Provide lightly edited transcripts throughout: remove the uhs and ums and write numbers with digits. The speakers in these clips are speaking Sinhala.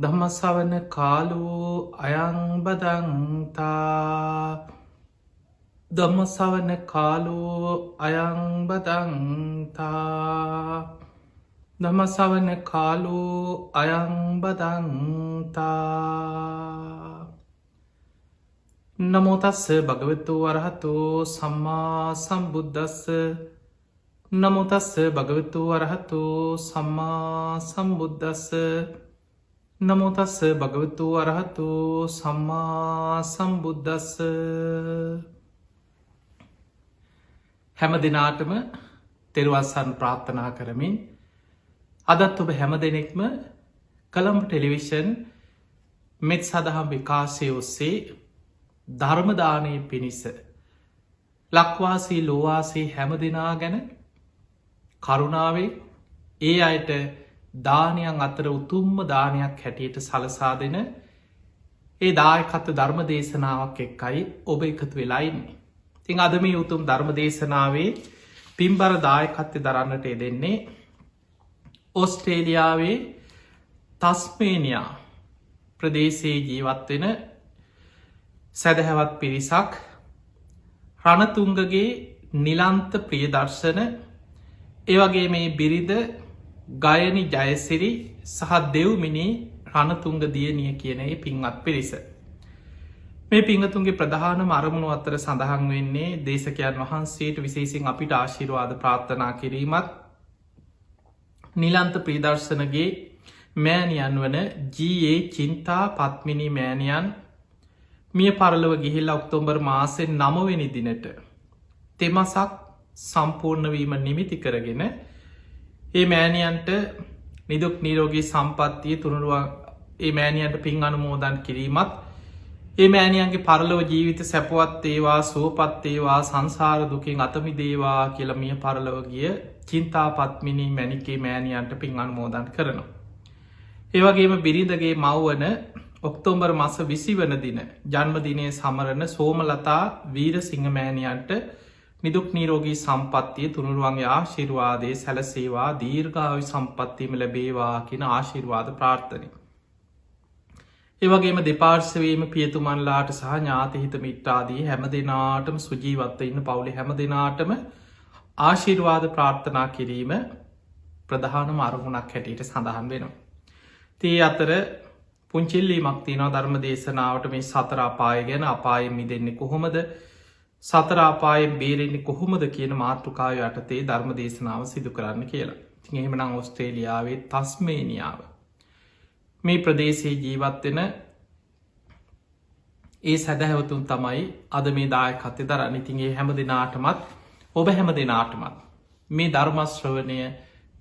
ධම්මසවන කාලෝ අයං බදන්තා ධම්මසවන කාලෝ අයං බදන්තා ධම්මසවන කාලෝ අයං බදන්තා නමෝ තස්ස භගවතු වරහතෝ සම්මා සම්බුද්දස්ස නමෝ තස්ස භගවතු වරහතෝ සම්මා සම්බුද්දස්ස නමෝ තස්ස භගවතු වරහතෝ සම්මා සම්බුද්දස්ස හැම දිනාටම තෙරුවන් ප්‍රාර්ථනා කරමින් අදත් ඔබ හැම දෙනෙක්ම කළඹ ටෙලිවිෂන් මෙත් සදහම් විකාශය ඔස්සේ ධර්මදානය පිණිස ලක්වාසී ලෝවාසී හැම දෙනා ගැන කරුණාවේ ඒ අයට දානයන් අතර උතුම්ම දානයක් හැටියට සලසා දෙන ඒ දායකත්ව ධර්ම දේශනාවක් එක්කයි ඔබ එකතු වෙලායින්නේ. තිං අද මේ උතුම් ධර්ම දේශනාවේ පින්බර දායකත්වය දරන්නට යෙදෙන්නේ ඔස්ට්‍රේලියාවේ තස්මේනියා ප්‍රදේශයේ ජීවත්වෙන සැදැහැවත් පිරිසක් රණතුංගගේ නිලන්ත ප්‍රියදර්ශන ඒවගේ මේ බිරිඳ ගයනි ජයසිරි සහ දෙව්මිනි රණතුංග දියණිය කියන ඒ පින්වත් පිරිස. මේ පිංහතුන්ගේ ප්‍රධාන අරමුණු අතර සඳහන් වෙන්නේ දේශකයන් වහන්සේට විශේසින් අපිට ආශිර්වාද ප්‍රාර්ථනා කිරීමත් නිලන්ත ප්‍රීදර්ශනගේ මෑණියන් වන ජී චින්තා පත්මිනි මෑණියන් මිය පරලව ගිහිල්ලා ඔක්තෝබර් මාසෙන් 9 වෙනි දිනට තෙමසක් සම්පූර්ණවීම නිමිති කරගෙන ඒ මෑණියන්ට නිදුක් නිරෝගී සම්පත්තිය තුනුරුවන් ඒ මෑණියන්ට පින් අනුමෝදන් කිරීමත් ඒ මෑණියන්ගේ පරලොව ජීවිත සැපවත් ඒවා සුවපත් ඒවා සංසාර දුකින් අත මිදේවා කියලා මිය පරලොව ගිය චින්තාපත්මිනී මැණිකේ මෑණියන්ට පින් අනුමෝදන් කරනවා. ඒ වගේම බිරිඳගේ මව්වන ඔක්තෝබර් මාස 20 වන දින ජන්මදිනය සමරන සෝමලතා වීරසිංහ මෑණියන්ට නිදුක් නිරෝගී සම්පත්තිය තුනුරුවන්ගේ ආශිර්වාදය සැලසේවා දීර්ඝායු සම්පත්තියම ලැබේවා කියන ආශිර්වාද ප්‍රාර්ථනය. ඒවගේම දෙපාර්ශවීම පියතුමන්ලාට සහ ඥාතිහිත මිත්‍රාදී හැම දෙනාටම සුජීවත්ව ඉන්න පවුලි හැම දෙනාටම ආශිර්වාද ප්‍රාර්ථනා කිරීම ප්‍රධානම අරමුණක් හැටියට සඳහන් වෙනවා. තේ අතර පුංචිල්ලීමක් තියෙනවා ධර්ම දේශනාවට මේ සතර අපාය ගැන අපායෙන් මිදෙන්නේ කොහොමද සතර අපායෙන් බේරෙන්නේ කොහොමද කියන මාතෘකාව යටතේ ධර්ම දේශනාව සිදු කරන්න කියලා. ඉතින් එහෙමනම් ඔස්ට්‍රේලියාවේ තස්මේනියාව මේ ප්‍රදේශයේ ජීවත්වෙන ඒ සැදැහැවතුන් තමයි අද මේ දායකත්වය දරන්නේ. ඉතින් ඒ හැම දෙනාටමත් ඔබ හැම දෙනාටමත් මේ ධර්මශ්‍රවණය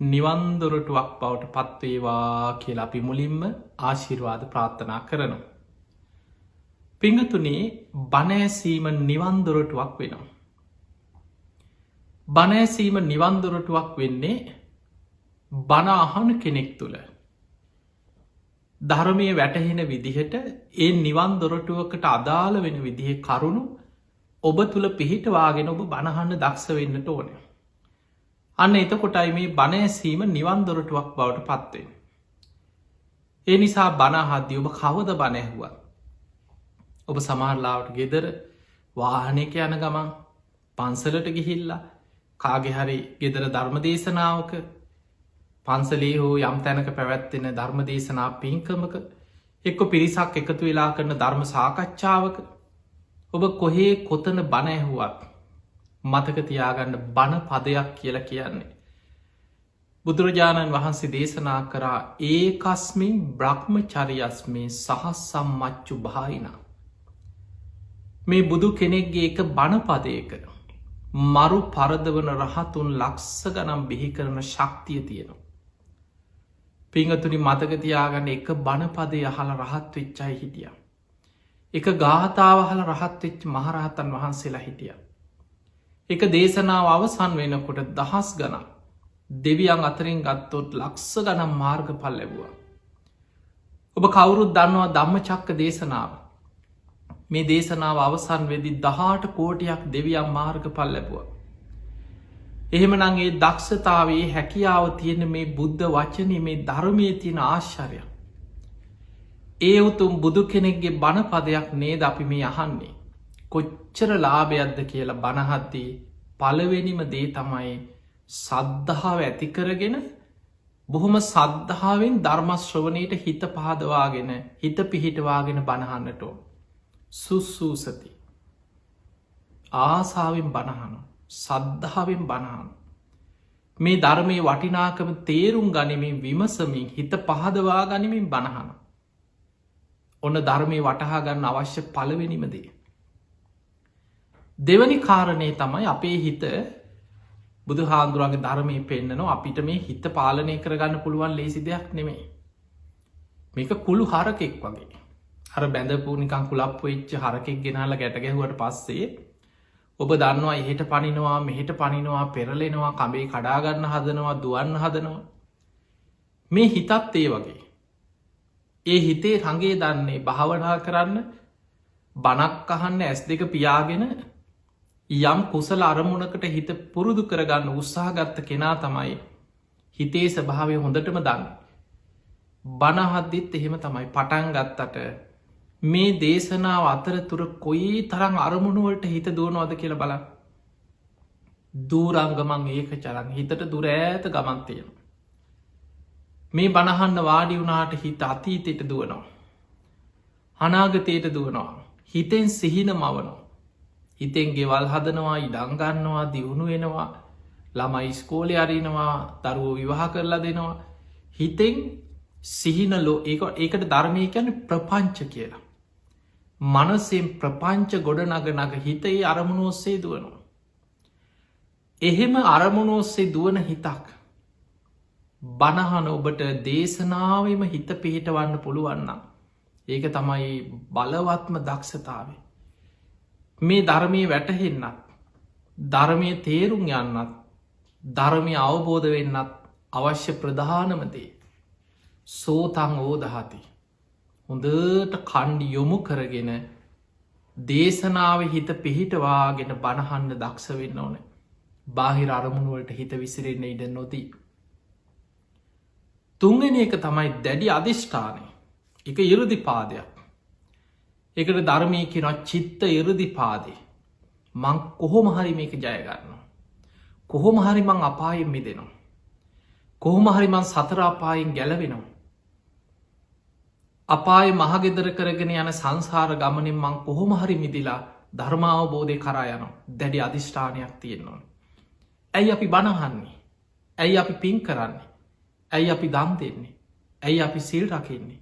නිවන් දොරටුවක් බවට පත්වේවා කියලා අපි මුලින්ම ආශිර්වාද ප්‍රාර්ථනා කරනවා. පිංහතුනේ බණෑසීම නිවන්දොරටුවක් වෙනවා. බණෑසීම නිවන්දොරටුවක් වෙන්නේ බණ අහන කෙනෙක් තුළ ධර්මය වැටහෙන විදිහට ඒ නිවන්දොරටුවකට අදාළ වෙන විදිහ කරුණු ඔබ තුළ පිහිටවාගෙන ඔබ බණහන්න දක්ෂ වෙන්නට ඕන. අන්න එතකොටයි මේ බණෑසීම නිවන්දොරටුවක් බවට පත්වෙන්. ඒ නිසා බණහද්‍ය ඔබ කවද බණැහුවත් ඔබ සමහරලාවට ගෙදර වාහනයක යන ගමන් පන්සලට ගිහිල්ලා කාගෙහරි ගෙදර ධර්ම දේශනාවක පන්සලේ හෝ යම් තැනක පැවැත්වෙන ධර්ම දේශනා පින්කමක එක්ක පිරිසක් එකතු වෙලා කරන ධර්ම සාකච්ඡාවක ඔබ කොහේ කොතන බණ ඇහුවත් මතක තියාගන්න බණ පදයක් කියලා කියන්නේ. බුදුරජාණන් වහන්සේ දේශනා කරා ඒකස්මින් බ්‍රහ්මචරියස්මේ සහස්සම් මච්චු භායිනා. මේ බුදු කෙනෙක්ගේ එක බණපදයක මරු පරදවන රහතුන් ලක්ස ගනම් බිහි කරන ශක්තිය තියෙනවා. පිංහතුනි මතකතියාගන්න එක බණපදය අහල රහත් වෙච්චයි හිටිය. එක ගාථාව හල රහත් වෙච්ච මහරහතන් වහන්සේලා හිටිය. එක දේශනාව අවසන් වෙනකොට දහස් ගනම් දෙවියන් අතරින් ගත්තොත් ලක්ස ගනම් මාර්ග පල් ලැබවා. ඔබ කවුරුත් දන්නවා ධම්මචක්ක දේශනාව. මේ දේශනාව අවසන් වෙදි 18 කෝටියක් දෙවියන් මාර්ග පල් ලැබවා. එහෙමනංගේ දක්ෂතාවේ හැකියාව තියෙන මේ බුද්ධ වචනය මේ ධර්මය තියෙන ආශ්චර්ය. ඒ උතුම් බුදු කෙනෙක්ගේ බණපදයක් නේද අපි මේ අහන්නේ. කොච්චර ලාභයක්ද කියලා බණහද්දී පළවෙනිම දේ තමයි සද්ධාව ඇතිකරගෙන බොහොම සද්ධාවෙන් ධර්මශ්‍රවනයට හිත පහදවාගෙන හිත පිහිටවාගෙන බණහන්නටෝ. සුස්සූසති ආසාාවෙන් බණහනු සද්ධාවෙන් බණහනු. මේ ධර්මය වටිනාකම තේරුම් ගනිමින් විමසමින් හිත පහදවා ගනිමින් බණහන. ඔන්න ධර්මය වටහා ගන්න අවශ්‍ය පළවෙනිමදේ. දෙවනි කාරණය තමයි අපේ හිත බුදු හාන්දුරන්ගේ ධර්මය පෙන්න්නනවා අපිට මේ හිත පාලනය කරගන්න පුළුවන් ලේසි දෙයක් නෙමේ. මේක කුළු හරකෙක් වගේ. හර බැඳපු නිකං කුලප්පු වෙච්ච හරකෙක් ගෙනහල ගැටගැහුවට පස්සේ ඔබ දන්නවා එහෙට පනිනවා මෙහෙට පනිනවා පෙරලෙනවා කඹේ කඩාගන්න හදනවා දුවන්න හදනවා. මේ හිතත් ඒ වගේ. ඒ හිතේ රගේ දන්නේ භාවනා කරන්න බණක් අහන්න ඇස් දෙක පියාගෙන යම් කුසල අරමුණකට හිත පුරුදු කරගන්න උත්සාහගත්ත කෙනා තමයි හිතේ ස්වභාවය හොඳටම දන්න. බණහද්දිත් එහෙම තමයි පටන් ගත්තට මේ දේශනාව අතරතුර කොයි තරං අරමුණුවලට හිත දුවනවද කියල බල දූරංගමන් ඒක චරන් හිතට දුර ඇත ගමන්තයන. මේ බණහන්න වාඩි වුණාට හිත අතීතයට දුවනවා. අනාගතයට දුවනවා. හිතෙන් සිහින මවනෝ. හිතෙන් ගෙවල් හදනවා ඉඩංගන්නවා දියුණු වෙනවා ළමයි ස්කෝලය අරිනවා දරුවෝ විවාහ කරලා දෙනවා. හිතෙන් සිහිනලෝ ඒකට ධර්මය කැන ප්‍රපංච කියලා. මනසෙන් ප්‍රපංච ගොඩ නග හිතේ අරමුණු ඔස්සේ දුවනවා. එහෙම අරමුණු ඔස්සේ දුවන හිතක් බණහන ඔබට දේශනාවම හිත පිහිටවන්න පුළුවන්න. ඒක තමයි බලවත්ම දක්ෂතාවේ. මේ ධර්මය වැටහෙන්නත් ධර්මය තේරුම් යන්නත් ධර්මය අවබෝධ වෙන්නත් අවශ්‍ය ප්‍රධානමදේ සෝතං ඕදහති. හොඳට කණ්ඩි යොමු කරගෙන දේශනාව හිත පිහිටවාගෙන බණහන්න දක්ෂ වෙන්න ඕන. බාහිර අරමුණුවලට හිත විසිරෙන්න ඉඩ නොදී. තුන්ගෙන එක තමයි දැඩි අධිෂ්ඨානය එක ඉරුදි පාදයක්. එකට ධර්මය කෙනොත් චිත්ත ඉරුදි පාදේ මං කොහොම හරි මේක ජයගන්න. කොහොම හරි මං අපායෙන් මිදෙනවා. කොහොම හරි මං සතරාපායෙන් ගැලවෙනවා. අපාය මහගෙදර කරගෙන යන සංසාර ගමනින් මං කොහොම හරි මිදිලා ධර්මාවබෝධය කරා යන දැඩි අධිෂ්ඨානයක් තියෙන්නවා. ඇයි අපි බණහන්නේ. ඇයි අපි පින් කරන්නේ. ඇයි අපි දම් දෙන්නේ. ඇයි අපි සිල් රකින්නේ.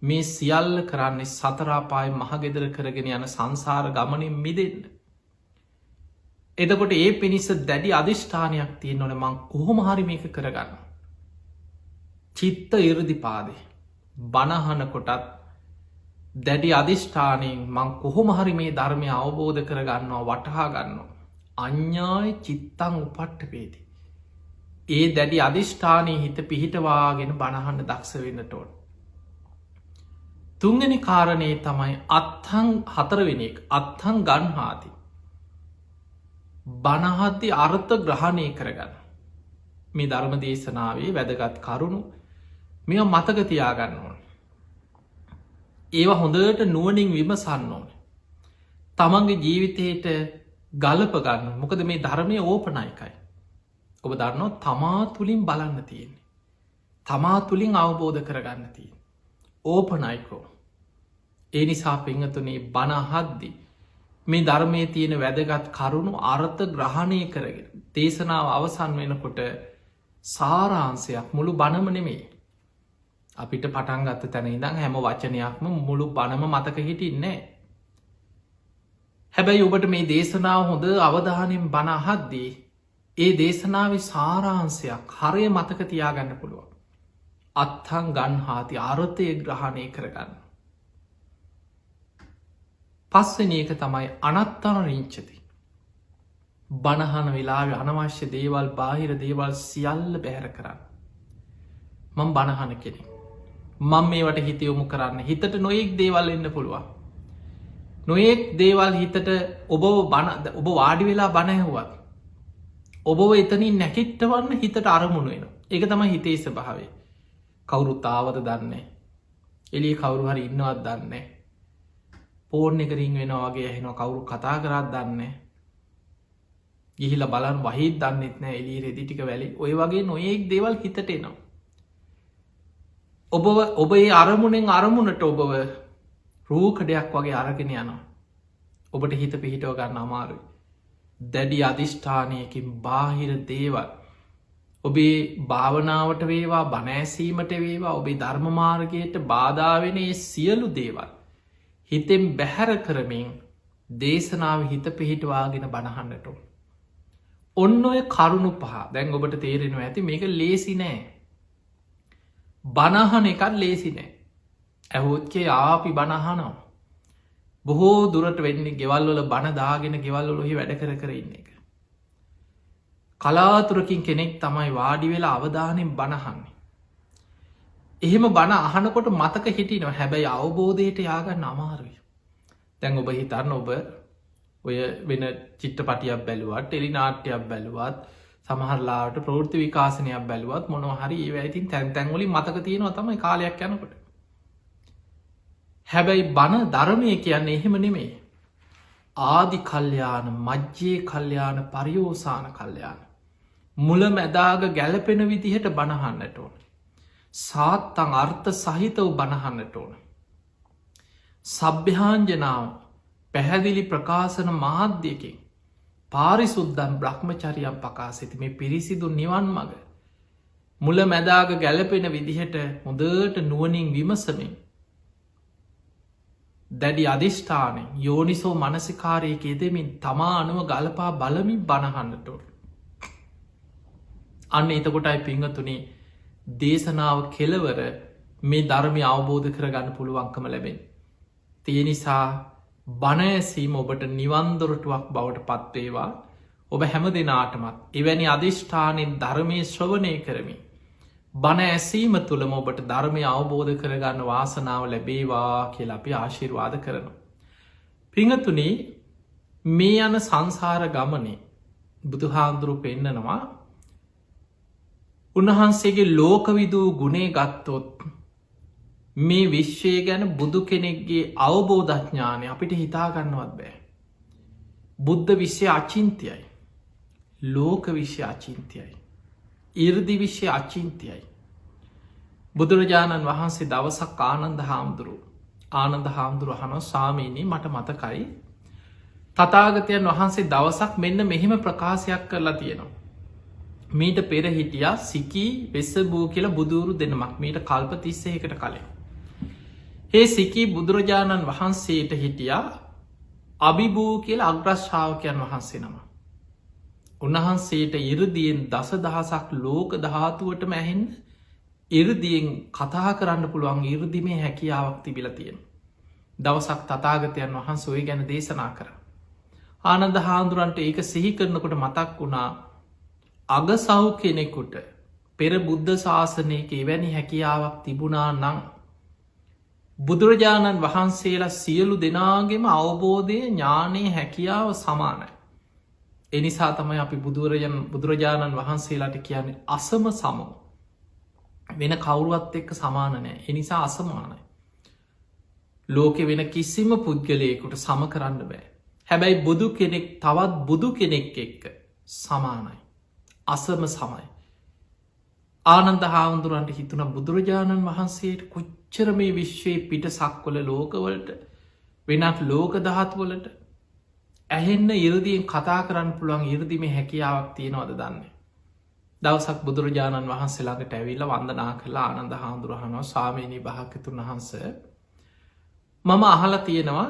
මේ සියල්ල කරන්නේ සතරාපාය මහගෙදර කරගෙන යන සංසාර ගමනින් මිදෙන්න. එදකොට ඒ පිණිස දැඩි අධිෂ්ඨානයක් තියෙන් නොන මං කොහොම හරි මේක කරගන්න. චිත්ත ඉරදි පාදේ බණහන කොටත් දැඩි අධිෂ්ඨානයෙන් මං කොහොම හරි මේ ධර්මය අවබෝධ කරගන්නවා වටහා ගන්නවා. අඥ්ඥාය චිත්තං උපට්ට පේති. ඒ දැඩි අධිෂ්ඨානය හිත පිහිටවාගෙන බණහන්න දක්ෂ වෙන්නටෝන්. තුන්ගනි කාරණයේ තමයි අත්හං හතරවෙනෙක් අත්හං ගන්හාති. බණහත්ති අර්ථ ග්‍රහණය කරගන්න. මේ ධර්ම දේශනාවේ වැදගත් කරුණු මෙ මතකතියාගන්න ඕන. ඒවා හොඳට නුවනින් විමසන්න ඕන. තමන්ගේ ජීවිතයට ගලපගන්න මොකද මේ ධර්මය ඕපනයිකයි. ඔබ දන්නෝ තමා තුළින් බලන්න තියෙන්නේ. තමා තුළින් අවබෝධ කරගන්න තියෙන්. ඕපනයිකෝ. ඒ නිසා පෙංහතුනේ බණහද්දි මේ ධර්මය තියෙන වැදගත් කරුණු අර්ථ ග්‍රහණය කරගෙන දේශනාව අවසන් වෙනකොට සාරාන්සයක් මුළු බණම නෙමේ. අපිට පටන්ගත්ත තැන ඉඳං හැම වචනයක්ම මුළු බණම මතක හිටින්නේ. හැබැයි ඔබට මේ දේශනාව හොඳ අවධානයෙන් බණහද්දී ඒ දේශනාව සාරාන්සයක් හරය මතක තියාගන්න පුළුවන්. අත්හං ගන්හාති අර්ථය ග්‍රහණය කරගන්න. පස්වනි එක තමයි අනත්තන රිංචති. බණහන වෙලාව අනවශ්‍ය දේවල් බාහිර දේවල් සියල්ල බැහැර කරන්න. මං බණහන කෙනෙ. මං මේවට හිත යොමු කරන්න හිතට නොයෙක් දේවල් එන්න පුළුවන්. නොයෙක් දේවල් හිතට ඔබ වාඩි වෙලා බණයහුවත්. ඔබ එතනින් නැකිට්ටවන්න හිතට අරමුණ වෙන. එක තමයි හිතේ ස්වභාවේ. කවුරුත් ආවද දන්නේ. එලිය කවුරු හරි ඉන්නවත් දන්නේ. පෝර්ණ එක රිං වෙන වගේ ඇහෙන කවුරු කතා කරත් දන්නේ. ගිහිල බලන් වහිත් දන්නෙත් නෑ එලි රෙදිටික වැලි ඔය වගේ නොයෙක් දේවල් හිතට එනවා. ඔබ ඒ අරමුණෙන් අරමුණට ඔබව රූකඩයක් වගේ අරගෙන යනවා. ඔබට හිත පිහිටව ගන්න අමාරුයි. දැඩි අධිෂ්ඨානයකින් බාහිර දේවල් ඔබේ භාවනාවට වේවා බණෑසීමට වේවා ඔබේ ධර්මමාර්ගයට බාධාවෙනේ සියලු දේවල් හිතෙන් බැහැර කරමින් දේශනාව හිත පිහිටවාගෙන බණහන්නට ඔන්න ඔය කරුණු පහ දැන් ඔබට තේරෙනවා ඇති මේක ලේසි නෑ. බණහන එකත් ලේසි නෑ. ඇහෝත්කේ ආපි බණහනවා. බොහෝ දුරට වෙන්නේ ගෙවල්වල බණදාගෙන ගෙවල්ලොහි වැඩ කර ඉන්න එක. කලාතුරකින් කෙනෙක් තමයි වාඩි වෙලා අවධානයෙන් බණහන්නේ. එහෙම බණ අහනකොට මතක හිටිනව හැබැයි අවබෝධයට යාගන්න අමාරුයි. තැන් ඔබ හිතන්න ඔබ ඔය වෙන චිට්ටපටියක් බැලුවත් ටෙලිනාට්‍යයක් බැලුවත් සමහරලාට ප්‍රෘති විකාශනයක් බැලුවත් මොනොහරි ඒ ඇතින් තැන් තැන්වලින් මතක තියෙනවා තමයි කාලයක් යනකොට. හැබැයි බණ ධර්මය කියන්නේ එහෙම නෙමේ. ආදි කල්්‍යයාන මජ්්‍යයේ කල්්‍යයාන පරියෝසාන කල්්‍යයාන මුල මැදාග ගැලපෙන විදිහට බණහන්නට ඕන. සාත්තං අර්ථ සහිතව බණහන්නට ඕන. සභ්‍යහාන්ජනාව පැහැදිලි ප්‍රකාශන මාධ්‍යයකින් පාරිසුද්දන් බ්‍රහ්මචරියම් පකාසිති මේ පිරිසිදු නිවන් මග මුල මැදාග ගැලපෙන විදිහට හොඳට නුවනින් විමසමින් දැඩි අධිෂ්ඨානෙන් යෝනිසෝ මනසිකාරයක යෙදෙමින් තමා අනුව ගලපා බලමින් බණහන්නටෝ. අන්න එතකොටයි පිංහතුනේ දේශනාව කෙලවර මේ ධර්මය අවබෝධ කරගන්න පුළුවන්කම ලැබෙන. තිය නිසා බණඇසීම ඔබට නිවන්දොරටුවක් බවට පත්වේවා ඔබ හැම දෙනාටමත් එවැනි අධිෂ්ඨානෙන් ධර්මය ශ්‍රවණය කරමින්. බණ ඇසීම තුළම ඔබට ධර්මය අවබෝධ කරගන්න වාසනාව ලැබේවා කියලා අපි ආශිර්වාද කරනවා. පිංහතුනි මේ යන සංසාර ගමනේ බුදුහාන්දුරු පෙන්නනවා උන්වහන්සේගේ ලෝකවිදූ ගුණේ ගත්තොත් මේ විශ්වය ගැන බුදු කෙනෙක්ගේ අවබෝධඥානය අපිට හිතාගන්නවත් බෑ. බුද්ධ විශ්‍ය අචින්තියයි. ලෝක විශ්‍ය අචින්තියයි. ඉර්දි විශ්‍ය අචින්තියයි. බුදුරජාණන් වහන්සේ දවසක් ආනන්ද හාමුදුරුව හනෝ සාමීනී මට මතකයි තතාගතයන් වහන්සේ දවසක් මෙන්න මෙහෙම ප්‍රකාශයක් කරලා තියෙනවා. මීට පෙර හිටියා සිකී වෙස්සබූ කියලා බුදුරු දෙනමක් මීට කල්ප 31කට කලින්. ඒ සිකී බුදුරජාණන් වහන්සේට හිටියා අභිභූ කියලා අග්‍රශ්ාවකයන් වහන්සේ නම. උන්වහන්සේට ඉරදියෙන් දස දහසක් ලෝක ධාතුවට මැහෙන් ඉරදියෙන් කතා කරන්න පුළුවන් ඉරදිමේ හැකියාවක් තිබිල තියෙන. දවසක් තතාගතයන් වහන්ස ඔය ගැන දේශනා කර. ආනන්ද හාන්දුරන්ට ඒක සිහි කරනකොට මතක් වුණා අගසව් කෙනෙකුට පෙර බුද්ධ ශාසනයක එවැනි හැකියාවක් තිබුණා නං. බුදුරජාණන් වහන්සේලා සියලු දෙනාගෙම අවබෝධය ඥානයේ හැකියාව සමානයි. එනිසා තමයි අපි බුදුරජාණන් වහන්සේලාට කියන්නේ අසම සමෝ වෙන කවුරුවත් එක්ක සමානනෑ එනිසා අසමානයි. ලෝකෙ වෙන කිසිම පුද්ගලයකුට සම කරන්න බෑ. හැබැයි බුදු කෙනෙක් තවත් බුදු කෙනෙක් එක්ක සමානයි. අසම සමයි. ආනන්ද හාමුදුරන්ට හිතුන බුදුරජාණන් වහන්සේට කොච්චර මේ විශ්වයේ පිට සක්වල ලෝකවලට වෙනත් ලෝක දහත්වලට ඇහෙන්න ඉරදියෙන් කතා කරන්න පුළුවන් ඉරදිම හැකියාවක් තියෙනවද දන්නේ. දවසක් බුදුරජාණන් වහන්සේලාට ඇවිල්ල වන්දනා කරලා ආනන්ද හාමුදුරහනෝ ස්වාමීණී භාග්‍යතුන් වහන්ස මම අහලා තියෙනවා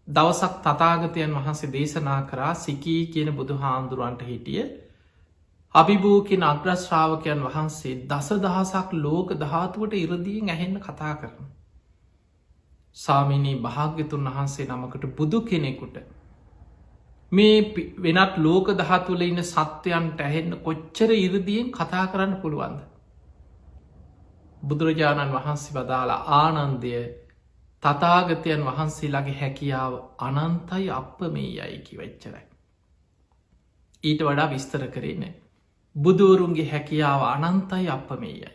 දවසක් තතාගතයන් වහන්සේ දේශනා කරා සිකී කියන බුදු හාමුදුරුවන්ට හිටිය අභිභූකින් අග්‍රශ්‍රාවකයන් වහන්සේ දස දහසක් ලෝක ධාතුවට ඉරදියෙන් ඇහෙන්න කතා කරන. සාමිනී භාග්‍යතුන් වහන්සේ නමකට බුදු කෙනෙකුට මේ වෙනත් ලෝක දහතුල ඉන්න සත්‍යයන්ට ඇහෙන්න කොච්චර ඉරදියෙන් කතා කරන්න පුළුවන්ද. බුදුරජාණන් වහන්සේ වදාලා ආනන්දය තතාගතයන් වහන්සේලාගේ හැකියාව අනන්තයි අප මේ යයි කිවච්චරයි. ඊට වඩා විස්තර කරන්නේ. බුදුවරුන්ගේ හැකියාව අනන්තයි අප මේ යයි.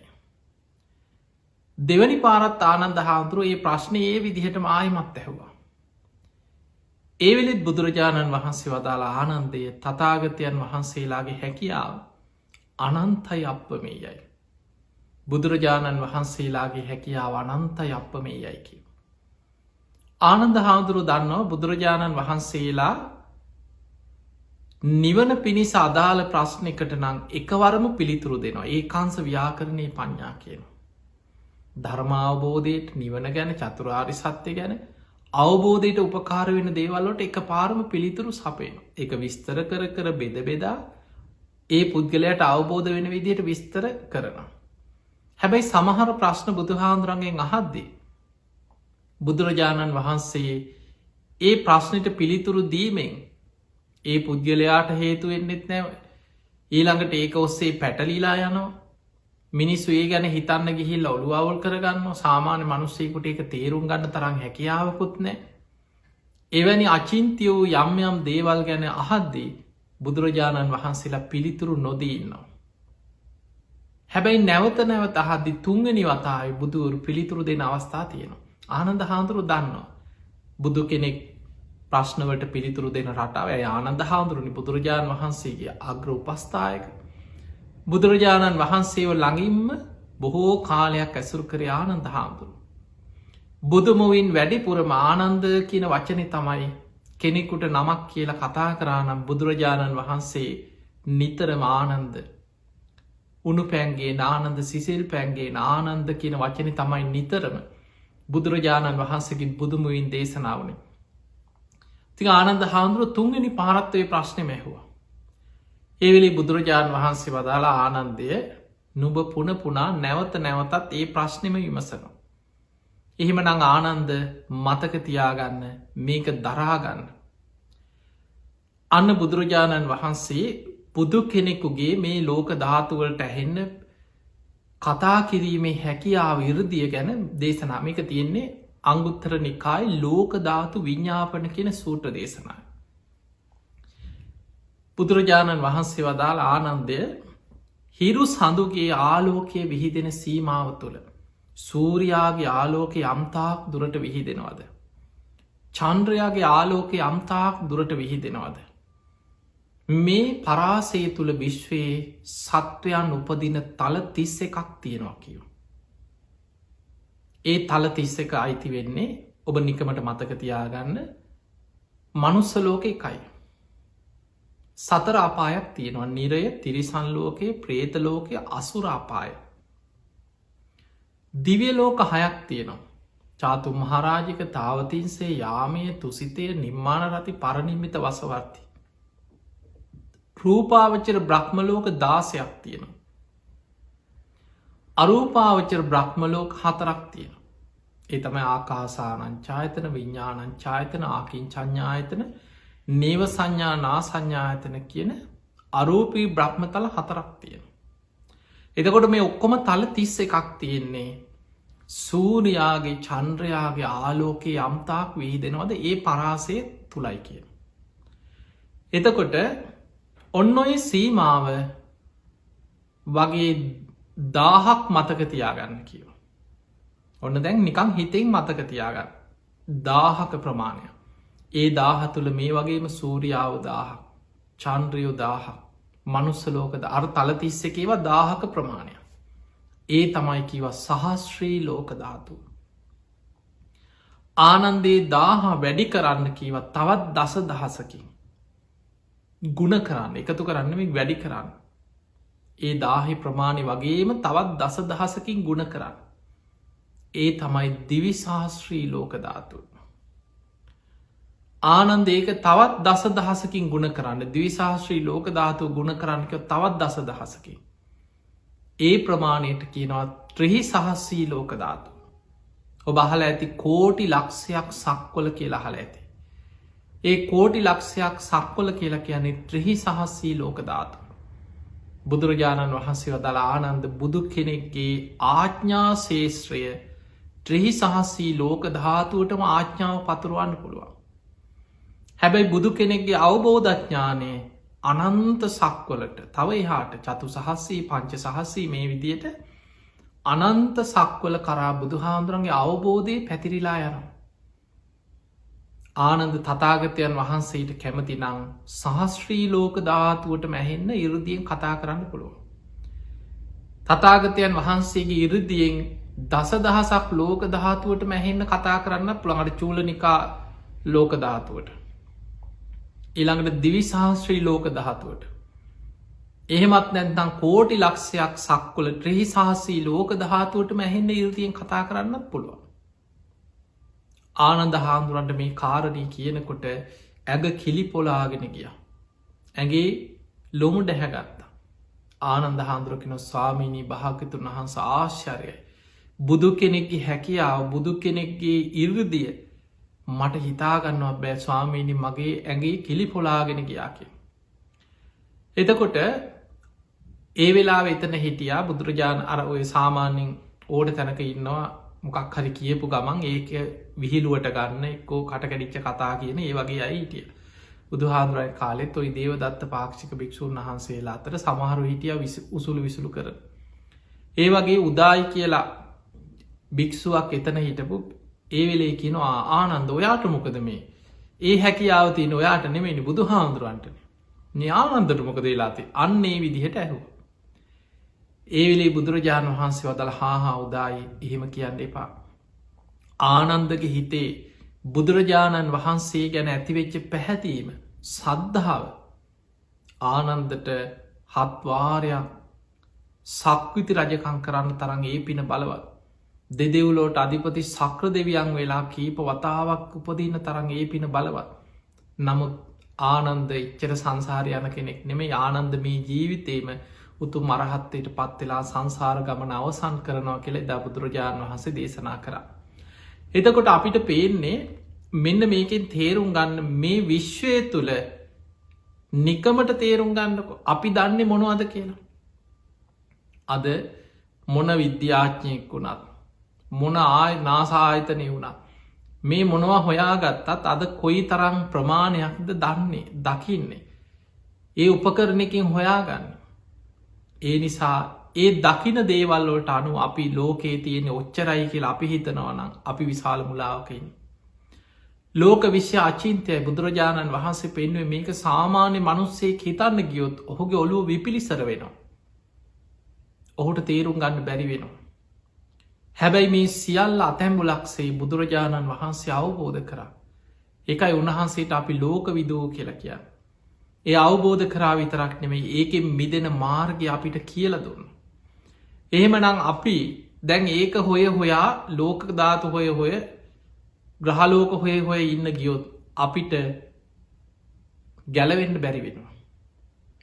දෙවනි පාරත් ආනන්ද හාමුදුරුවෝ ඒ ප්‍රශ්නය ඒ විදිහටම ආයිමත් ඇහුවා. ඒවෙලෙත් බුදුරජාණන් වහන්සේ වදාළ ආනන්දය තථාගතයන් වහන්සේලාගේ හැකියාව අනන්තයි අප්පමේ යයි. බුදුරජාණන් වහන්සේලාගේ හැකියාව අනන්තයි අප්පමේ යයි කිය. ආනන්ද හාමුදුරුවෝ දන්නවා බුදුරජාණන් වහන්සේලා නිවන පිණිස අදාළ ප්‍රශ්නයකට නං එකවරම පිළිතුරු දෙනවා. ඒ කාංස ව්‍යාකරණය පඤ්ඥා කියන. ධර්මාවබෝධයට නිවන ගැන චතුරාරි සත්‍යය ගැන අවබෝධයට උපකාර වෙන දේවල්ලට එක පාරම පිළිතුරු සපේන. එක විස්තර කර කර බෙද බෙදා ඒ පුද්ගලයට අවබෝධ වෙන විදියට විස්තර කරන. හැබැයි සමහර ප්‍රශ්න බුදුහාන්දුරන්ගෙන් අහද්දී. බුදුරජාණන් වහන්සේ ඒ ප්‍රශ්නයට පිළිතුරු දීමෙන් ඒ පුද්ගලයාට හේතුවෙන්නෙත් නැව ඊළඟට ඒක ඔස්සේ පැටලිලා යනවා මිනිස්සු ඒ ගැන හිතන්න ගිහිල් ඔළුවවල් කරගන්න සාමාන්‍ය මනුස්සේකුට එක තේරුම් ගන්න තරම් හැකියාවකුත් නෑ. එවැනි අචින්තිය වූ යම් යම් දේවල් ගැන අහද්දී බුදුරජාණන් වහන්සේලා පිළිතුරු නොදීන්නවා. හැබැයි නැවත නැවත අහද්දි තුන්ගනි වතායි බුදුවරු පිළිතුරු දෙන අවස්ථා තියෙනවා. ආනන්ද හාමුදුරු දන්නවා. බුදු කෙනෙක් ප්‍රශ්නවට පිළිතුරු දෙන රටාව ආනන්ද හාමුදුරුවනි බුදුරජාණන් වහන්සේගේ අග්‍ර උපස්ථායක. බුදුරජාණන් වහන්සේව ළඟින්ම බොහෝ කාලයක් ඇසුරු කර ආනන්ද හාමුදුරු. බුදුමුවින් වැඩිපුරම ආනන්ද කියන වචනය තමයි කෙනෙකුට නමක් කියලා කතා කරානම් බුදුරජාණන් වහන්සේ නිතරම ආනන්ද උනු පැන්ගේ නානන්ද සිසිල් පැන්ගේ ආනන්ද කියන වචන තමයි නිතරම බුදුරජාණන් වහන්සකින් බුදුමුවින් දේශනාවනේ. ති ආනන්ද හාමුදුරුව තුන්ගනි පාරත්වය ප්‍රශ්නය මැහවා. ඒවෙලි බුදුරජාණන් වහන්සේ වදාලා ආනන්දය නුබ පුන පුනා නැවත නැවතත් ඒ ප්‍රශ්නම විමසනවා. එහෙම නං ආනන්ද මතකතියාගන්න මේක දරාගන්න. අන්න බුදුරජාණන් වහන්සේ බුදු කෙනෙකුගේ මේ ලෝක ධාතුවලට ඇහෙන්න කතා කිරීමේ හැකියාව ඉරදිය ගැන දේශනාමික තියෙන්නේ අංගුත්තර නිකායි ලෝක ධාතු විඤ්ඥාපන කියෙන සූට්‍ර දේශනයි. බුදුරජාණන් වහන්සේ වදාළ ආනන්දය හිරු සඳුගේ ආලෝකය විහිදෙන සීමාව තුළ සූරයාගේ ආලෝකය අම්තාක් දුරට විහිදෙනවද. චන්ද්‍රයාගේ ආලෝකය අම්තාක් දුරට විහිදෙනවද. මේ පරාසය තුළ විශ්වයේ සත්වයන් උපදින තල 31ක් තියෙනවා කියව. ඒ තල 31 අයිති වෙන්නේ ඔබ නිකමට මතකතියාගන්න මනුස්සලෝක එකයි. සතර අපායක් තියෙනවා නිරය තිරිසන්ලෝකයේ ප්‍රේතලෝකය අසුරාපාය. දිව්‍යලෝක 6ක් තියෙනවා. චාතු මහරාජික තාවතින්සේ යාමය තුසිතය නිර්මාණ රති පරනිම්මිත වසවර්ති. රූපාවච්චර බ්‍රහ්මලෝක 16ක් තියෙනවා. අරූපාවච්චර බ්‍රහ්මලෝක 4ක් තියෙනවා. ඒ තමයි ආකාසානංචායතන විඤ්ඥානංචායතන ආකින් චඥායතන නේව සංඥා නා සංඥායතන කියන අරූපී බ්‍රහ්මතල 4ක් තියෙන. එතකොට මේ ඔක්කොම තල 31ක් තියෙන්නේ සූරයාගේ චන්ද්‍රයාගේ ආලෝකයේ යම්තාක් විහිදෙනවද ඒ පරාසය තුළයි කියන. එතකොට ඔන්න ඔය සීමාව වගේ 1000ක් මතක තියාගන්න කියව. ඔන්න දැන් නිකං හිතෙන් මතක තියාගන්න 1000ක ප්‍රමාණය. ඒ 1000 තුළ මේ වගේම සූරියාව 1000ක් චන්ද්‍රයෝ 1000ක් මනුස්සලෝකද අර තල 31 ඒවා 1000ක ප්‍රමාණය. ඒ තමයි කිව සහස්ශ්‍රී ලෝක ධාතු. ආනන්දේ 1000 වැඩි කරන්න කීව තවත් දස දහසකින් ගුණ කරන්න එකතු කරන්න මේ වැඩි කරන්න. ඒ 1000 ප්‍රමාණය වගේම තවත් දස දහසකින් ගුණ කරන්න. ඒ තමයි දිවි සහස්ශ්‍රී ලෝක ධාතු. ආනන්ද ඒක තවත් දස දහසකින් ගුණ කරන්න දිවිශාශ්‍රී ලෝක ධාතුව ගුණ කරන්නක තවත් දස දහසකින්. ඒ ප්‍රමාණයට කියනවා ත්‍රහි සහස්සී ලෝක ධාතු. ඔබ අහල ඇති කෝටි ලක්ෂයක් සක්වල කියලා හල ඇති. ඒ කෝටි ලක්ෂයක් සක්වල කියලා කියන්නේ ත්‍රහි සහස්සී ලෝක ධාතු. බුදුරජාණන් වහන්සේ වදල ආනන්ද බුදු කෙනෙක්ගේ ආඥ්ඥා ශේෂත්‍රය ත්‍රහි සහස්සී ලෝක ධාතුවටම ආඥ්ඥාව පතුරුවන්න පුළුවන්. හැබැයි බුදු කෙනෙක්ගේ අවබෝධඥානය අනන්ත සක්වලට තව එහාට චතු සහස්සී පංච සහස්සී මේ විදියට අනන්ත සක්වල කරා බුදු හාමුදුරන්ගේ අවබෝධය පැතිරිලා යනවා. ආනන්ද තථාගතයන් වහන්සේට කැමති නං සහස්ත්‍රී ලෝක ධාතුවට මැහෙන්න ඉරුදියෙන් කතා කරන්න පුළුවන්. තථාගතයන් වහන්සේගේ ඉරුදියෙන් දසදහසක් ලෝක ධාතුවට මැහෙන්න කතා කරන්න පුළඟට චූලනිකා ලෝක ධාතුවට. ඊළඟට දිවි සහස්ත්‍රී ලෝක ධාතුවට. එහෙමත් නැත්නම් කෝටි ලක්ෂයක් සක්වල ත්‍රී සහස්සී ලෝක ධාතුවට මැහෙන්න ඉරුදියෙන් කතා කරන්නත් පුළුවන්. ආනන්ද හාමුදුරන්ට මේ කාරණී කියනකොට ඇග කිලි පොලාගෙන ගිය. ඇගේ ලොමු ඩැහැගත්තා. ආනන්ද හාමුදුරකෙන ස්වාමීණී භාගතුන් වහන්ස ආශ්චර්යයි. බුදු කෙනෙක්ගේ හැකියාව බුදු කෙනෙක්ගේ ඉර්දිය මට හිතාගන්නවා බෑ ස්වාමීණි මගේ ඇගේ කිලි පොලාගෙන ගියාකින්. එතකොට ඒ වෙලා එතන හිටියා බුදුරජාණන් අර ඔය සාමාන්‍යින් ඕඩ තැනක ඉන්නවා මොකක් හරි කියපු ගමන් ඒක විහිලුවට ගන්න එක්කෝ කටකැඩිච්ච කතා කියන ඒ වගේ අයි හිටිය. බුදු හාදුරයි කාලෙත් ඔයි දේව දත්ත පාක්ෂික භික්‍ෂූන් වහන්සේලා අතර සමහරු හිටිය උසුළු විසුළු කර. ඒ වගේ උදායි කියලා භික්ෂුවක් එතන හිටපු ඒ වෙලේ කියනවා ආනන්ද ඔයාට මොකද මේ ඒ හැකියාවතින ඔයාට නෙමෙනි බුදු හාමුදුරුවන්ටන න්‍යානන්දට මොකද වෙලාතේ අන්නේ විදිහට ඇහු. ඒ වෙලේ බුදුරජාණන් වහන්සේ වදල හාහා උදායි එහෙම කියන්න එපා. ආනන්දගේ හිතේ බුදුරජාණන් වහන්සේ ගැන ඇතිවෙච්ච පැහැතීම සද්ධාව ආනන්දට හත්වාරයක් සක්විති රජකං කරන්න තරන් ඒ පින බලවත්. දෙදෙව්ලෝට අධිපති සක්‍ර දෙවියන් වෙලා කීප වතාවක් උපදීන තරන් ඒ පින බලවත්. නමුත් ආනන්ද එච්චර සංසාරය යන කෙනෙක් නෙමේ ආනන්ද මේ ජීවිතේම උතු මරහත්තයට පත්වෙලා සංසාර ගමන අවසන් කරනවා කෙළෙ ද බුදුරජාණන් වහන්සේ දේශනා කර. එතකොට අපිට පේන්නේ මෙන්න මේකෙන් තේරුම් ගන්න මේ විශ්වය තුළ නිකමට තේරුම් ගන්නකො අපි දන්නේ මොනවද කියලා. අද මොන විද්‍යාඥයෙක් වුණත් මොන නාසාහිතනය වුණත් මේ මොනවා හොයාගත්තත් අද කොයි තරං ප්‍රමාණයක්ද දන්නේ දකින්නේ. ඒ උපකරණකින් හොයාගන්න. ඒ නිසා ඒ දකින දේවල්ලෝට අනු අපි ලෝකයේ තියෙන ඔච්චරයි කියලා අපි හිතනවනම් අපි විශාල මුලාවකයින්. ලෝක විශ්‍ය අචින්තය බුදුරජාණන් වහන්සේ පෙන්වේ මේක සාමාන්‍ය මනුස්සේ හිතන්න ගියොත් ඔහුගේ ඔලුව විපිලිසර වෙනවා. ඔහුට තේරුම් ගන්න බැරි වෙනවා. හැබැයි මේ සියල්ල අතැම්බුලක්සේ බුදුරජාණන් වහන්සේ අවබෝධ කරා. එකයි උන්වහන්සේට අපි ලෝක විදූ කියලා කිය. ඒ අවබෝධ කරා විතරක් නෙමෙයි ඒකෙන් මිදෙන මාර්ගය අපිට කියල දුන්න. එහෙමනං අපි දැන් ඒක හොය හොයා ලෝක ධාතු හොය ග්‍රහලෝක හොය ඉන්න ගියොත් අපිට ගැලවෙන්න බැරි වෙනවා.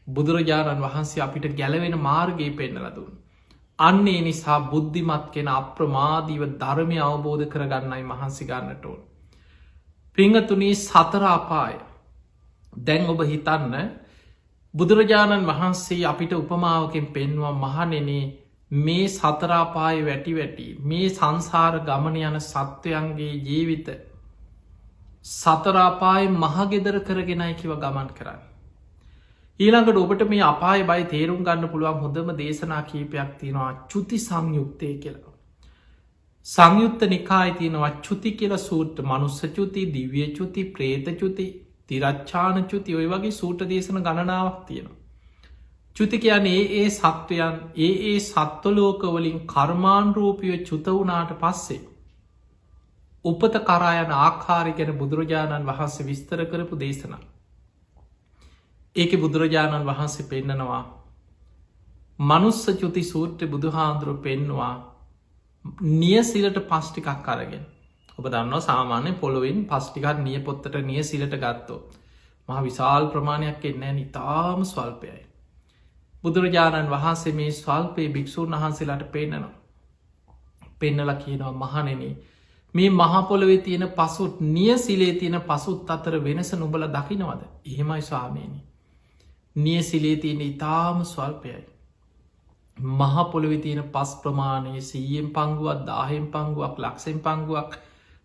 බුදුරජාණන් වහන්සේ අපිට ගැලවෙන මාර්ගයේ පෙන්නල දුන්න. අන්නේ නිසා බුද්ධිමත් කෙන අප්‍රමාදීව ධර්මය අවබෝධ කරගන්නයි මහන්සි ගන්නට ඕන්. පිංහතුනී සතරාපාය දැන් ඔබ හිතන්න බුදුරජාණන් වහන්සේ අපිට උපමාවකෙන් පෙන්වා මහනෙනේ මේ සතරාපාය වැටි වැටි මේ සංසාර ගමන යන සත්වයන්ගේ ජීවිත සතරාපාය මහගෙදර කරගෙනයි කිව ගමන් කරන්න. ඊළඟට ඔබට මේ අපාය බයි තේරුම් ගන්න පුළුවන් හොඳම දේශනා කීපයක් තියෙනවා චුති සංයුක්තය කියලා. සංයුත්ත නිකායි තියෙනවා චුති කියල සූට්ට මනුස්ස චුති දිවිය චුති ප්‍රේත චුති තිරච්ඡාන චුති ඔය වගේ සූට දේශන ගණනාවක් තියෙනවා. චුති කියන්නේ ඒ සත්වයන් ඒ සත්වලෝකවලින් කර්මාණරූපිය චුත වුණාට පස්සේ උපත කරායන ආකාරි ගැන බුදුරජාණන් වහන්සේ විස්තර කරපු දේශනා. ඒක බුදුරජාණන් වහන්සේ පෙන්නනවා මනුස්ස චුති සූත්‍ර බුදුහාන්දුරු පෙන්නවා නියසිලට පස්්ටිකක් අරගෙන ඔබ දන්නවා සාමාන්‍ය පොළොවෙන් පස්්ටිකක් නිය පොත්තට නිය සිලට ගත්තෝ මහ විශාල් ප්‍රමාණයක් එන්නෑ නිතාම ස්වල්පයයි. බුදුරජාණන් වහන්සේ මේ ස්වල්පයේ භික්‍ෂූන් වහන්සේලාට පෙන්නනවා. පෙන්නල කියනවා මහනෙන මේ මහපොළොවෙ තියෙන පසුත් නිය සිලේ තියෙන පසුත් අතර වෙනස නුබල දකිනවද එහෙමයි ස්වාමීණී. නිය සිලේ තියෙන ඉතාම ස්වල්පයයි. මහපොළොවෙ තියෙන පස් ප්‍රමාණය සීයෙන් පංගුවක් දාහෙන් පංගුවක් ලක්සෙන් පංගුවක්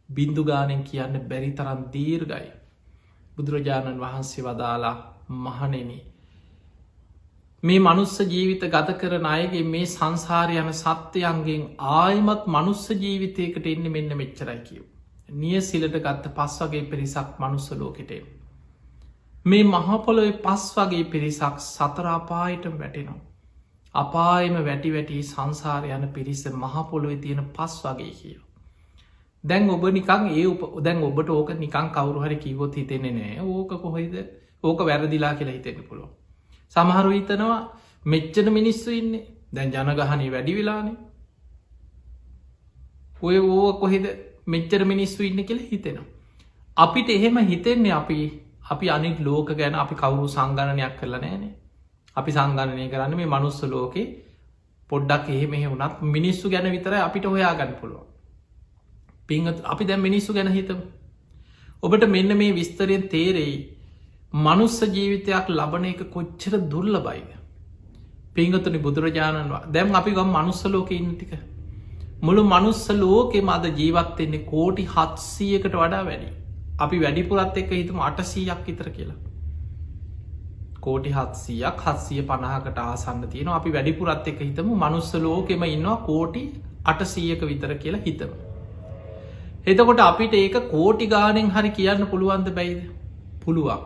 බින්දුගානෙන් කියන්න බැරි තරන් දීර්ගයි. බුදුරජාණන් වහන්සේ වදාලා මහනෙන මේ මනුස්ස ජීවිත ගත කරන අයගේ මේ සංසාරය යන සත්‍යයන්ගෙන් ආයමත් මනුස්ස ජීවිතයකට එන්න මෙන්න මෙච්චරයි කියව. නිය සිලට ගත්ත පස් වගේ පිරිසක් මනුස්ස ලෝකෙටේ. මේ මහපොලොව පස් වගේ පිරිසක් සතරාපායට වැටෙනවා. අපායම වැටි වැටි සංසාරය යන පිරිස මහපොලොව තියෙන පස් වගේ කියව. දැන් ඔබ නිකං දැන් ඔබට ඕක නිකං කවරු හරි කිවොත් හිතෙන්නේ නෑ ඕක කොහොයිද ඕක වැරදිලා කියලා හිතෙන්න පුළො. සමහරු හිතනවා මෙච්චන මිනිස්සු ඉන්නේ දැන් ජනගහනී වැඩි වෙලානේ ඔය ඕ කොහෙද මෙච්චර මිනිස්සු ඉන්න කියලා හිතෙනවා. අපිට එහෙම හිතෙන්නේ අපි අනික් ලෝක ගැන අපි කවුරු සංගණනයක් කරලා නෑනේ. අපි සංගණනය කරන්න මේ මනුස්ස ලෝකෙ පොඩ්ඩක් එහෙ මෙහෙ වුණත් මිනිස්සු ගැන විතර අපිට හොයා ගන්න පුළුවන්. පිංගත් අපි දැන් මිනිස්සු ගැන හිතම. ඔබට මෙන්න මේ විස්තරයෙන් තේරෙයි මනුස්ස ජීවිතයක් ලබන එක කොච්චර දුර්ල බයිද. පිංගතුනි බුදුරජාණන් දැම් අපි ගම් මනුස්ස ලෝක ඉන්න ටික. මුළු මනුස්ස ලෝකෙ මද ජීවත්වෙන්නේ කෝටි 700කට වඩා වැඩි. අපි වැඩිපුරත් එක හිතුම 800ක් විතර කියලා. කෝටි 700ක් 750කට ආසන්න තියෙන අපි වැඩිපුරත් එක හිතම මනුස්ස ලෝකෙම ඉන්නවා කෝටි 800ක විතර කියලා හිතම. එතකොට අපිට ඒක කෝටි ගානෙන් හරි කියන්න පුළුවන්ද බැයිද පුළුවන්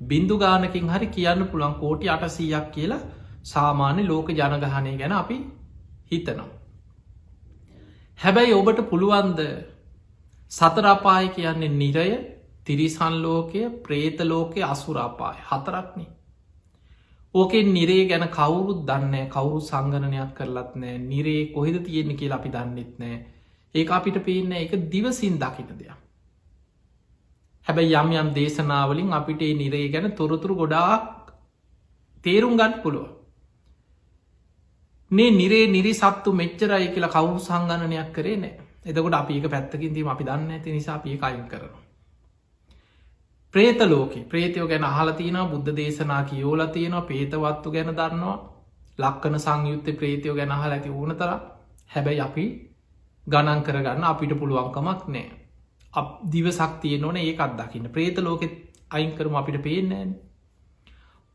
බින්දු ගානකින් හරි කියන්න පුළුවන් කෝටි 800ක් කියලා සාමාන්‍ය ලෝක ජනගහනය ගැන අපි හිතනවා. හැබැයි ඔබට පුළුවන්ද සතරාපාය කියන්නේ නිරය තිරිසන් ලෝකය ප්‍රේත ලෝකය අසුරාපාය හතරක්නේ. ඕකෙන් නිරේ ගැන කවුරුත් දන්න කවුරු සංගණනයක් කරලත් නෑ නිරේ කොහෙද තියෙන්නේ කියලා අපි දන්නෙත් නෑ ඒ අපිට පේන්න එක දිවසින් දකින දෙයක්. හැබැයි යම් යම් දේශනාවලින් අපිට ඒ නිරේ ගැන තොරතුරු ගොඩාක් තේරුම් ගන්න පුළුව. මේ නිරේ නිරි සත්තු මෙච්චරයි කියලා කවුරු සංගණනයක් කරේ නෑ. එතකොට අපි එක පැත්තකින්දීම අපි දන්න ඇති නිසා අපිය කයින් කරනවා. ප්‍රේත ලෝකෙ ප්‍රේතයෝ ගැන අහලා තියෙනවා බුද්ධ දේශනා කියෝලා තියෙනවා පේතවත්තු ගැන දන්නවා ලක්කන සංයුත්ත ප්‍රේතයෝ ගැන අහලා ඇති ඕන තර හැබැයි අපි ගණන් කරගන්න අපිට පුළුවන්කමක් නෑ. දිවසක් තියෙන ඕන ඒකත් දකින්න ප්‍රේත ලෝකෙත් අයින් කරම අපිට පේනෑන.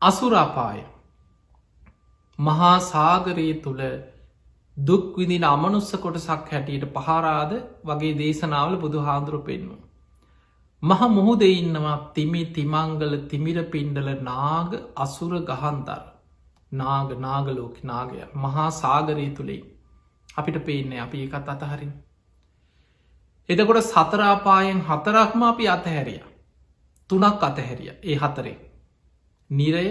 අසුරාපාය මහා සාගරයේ තුළ දුක්විදින අමනුස්ස කොටසක් හැටියට පහරාද වගේ දේශනාවල බුදු හාදුරු පෙන්වු. මහ මුහුද ඉන්නවා තිමි තිමංගල තිමිර පින්ඩල නාග අසුර ගහන්දර නාගලෝක නාගය මහා සාගරය තුළෙයි අපිට පේන්නේ අපි ඒකත් අතහරින්. එතකොට සතරාපායෙන් හතරක්ම අපි අතහැරිය. තුනක් අතහැරිය ඒ හතරේ. නිරය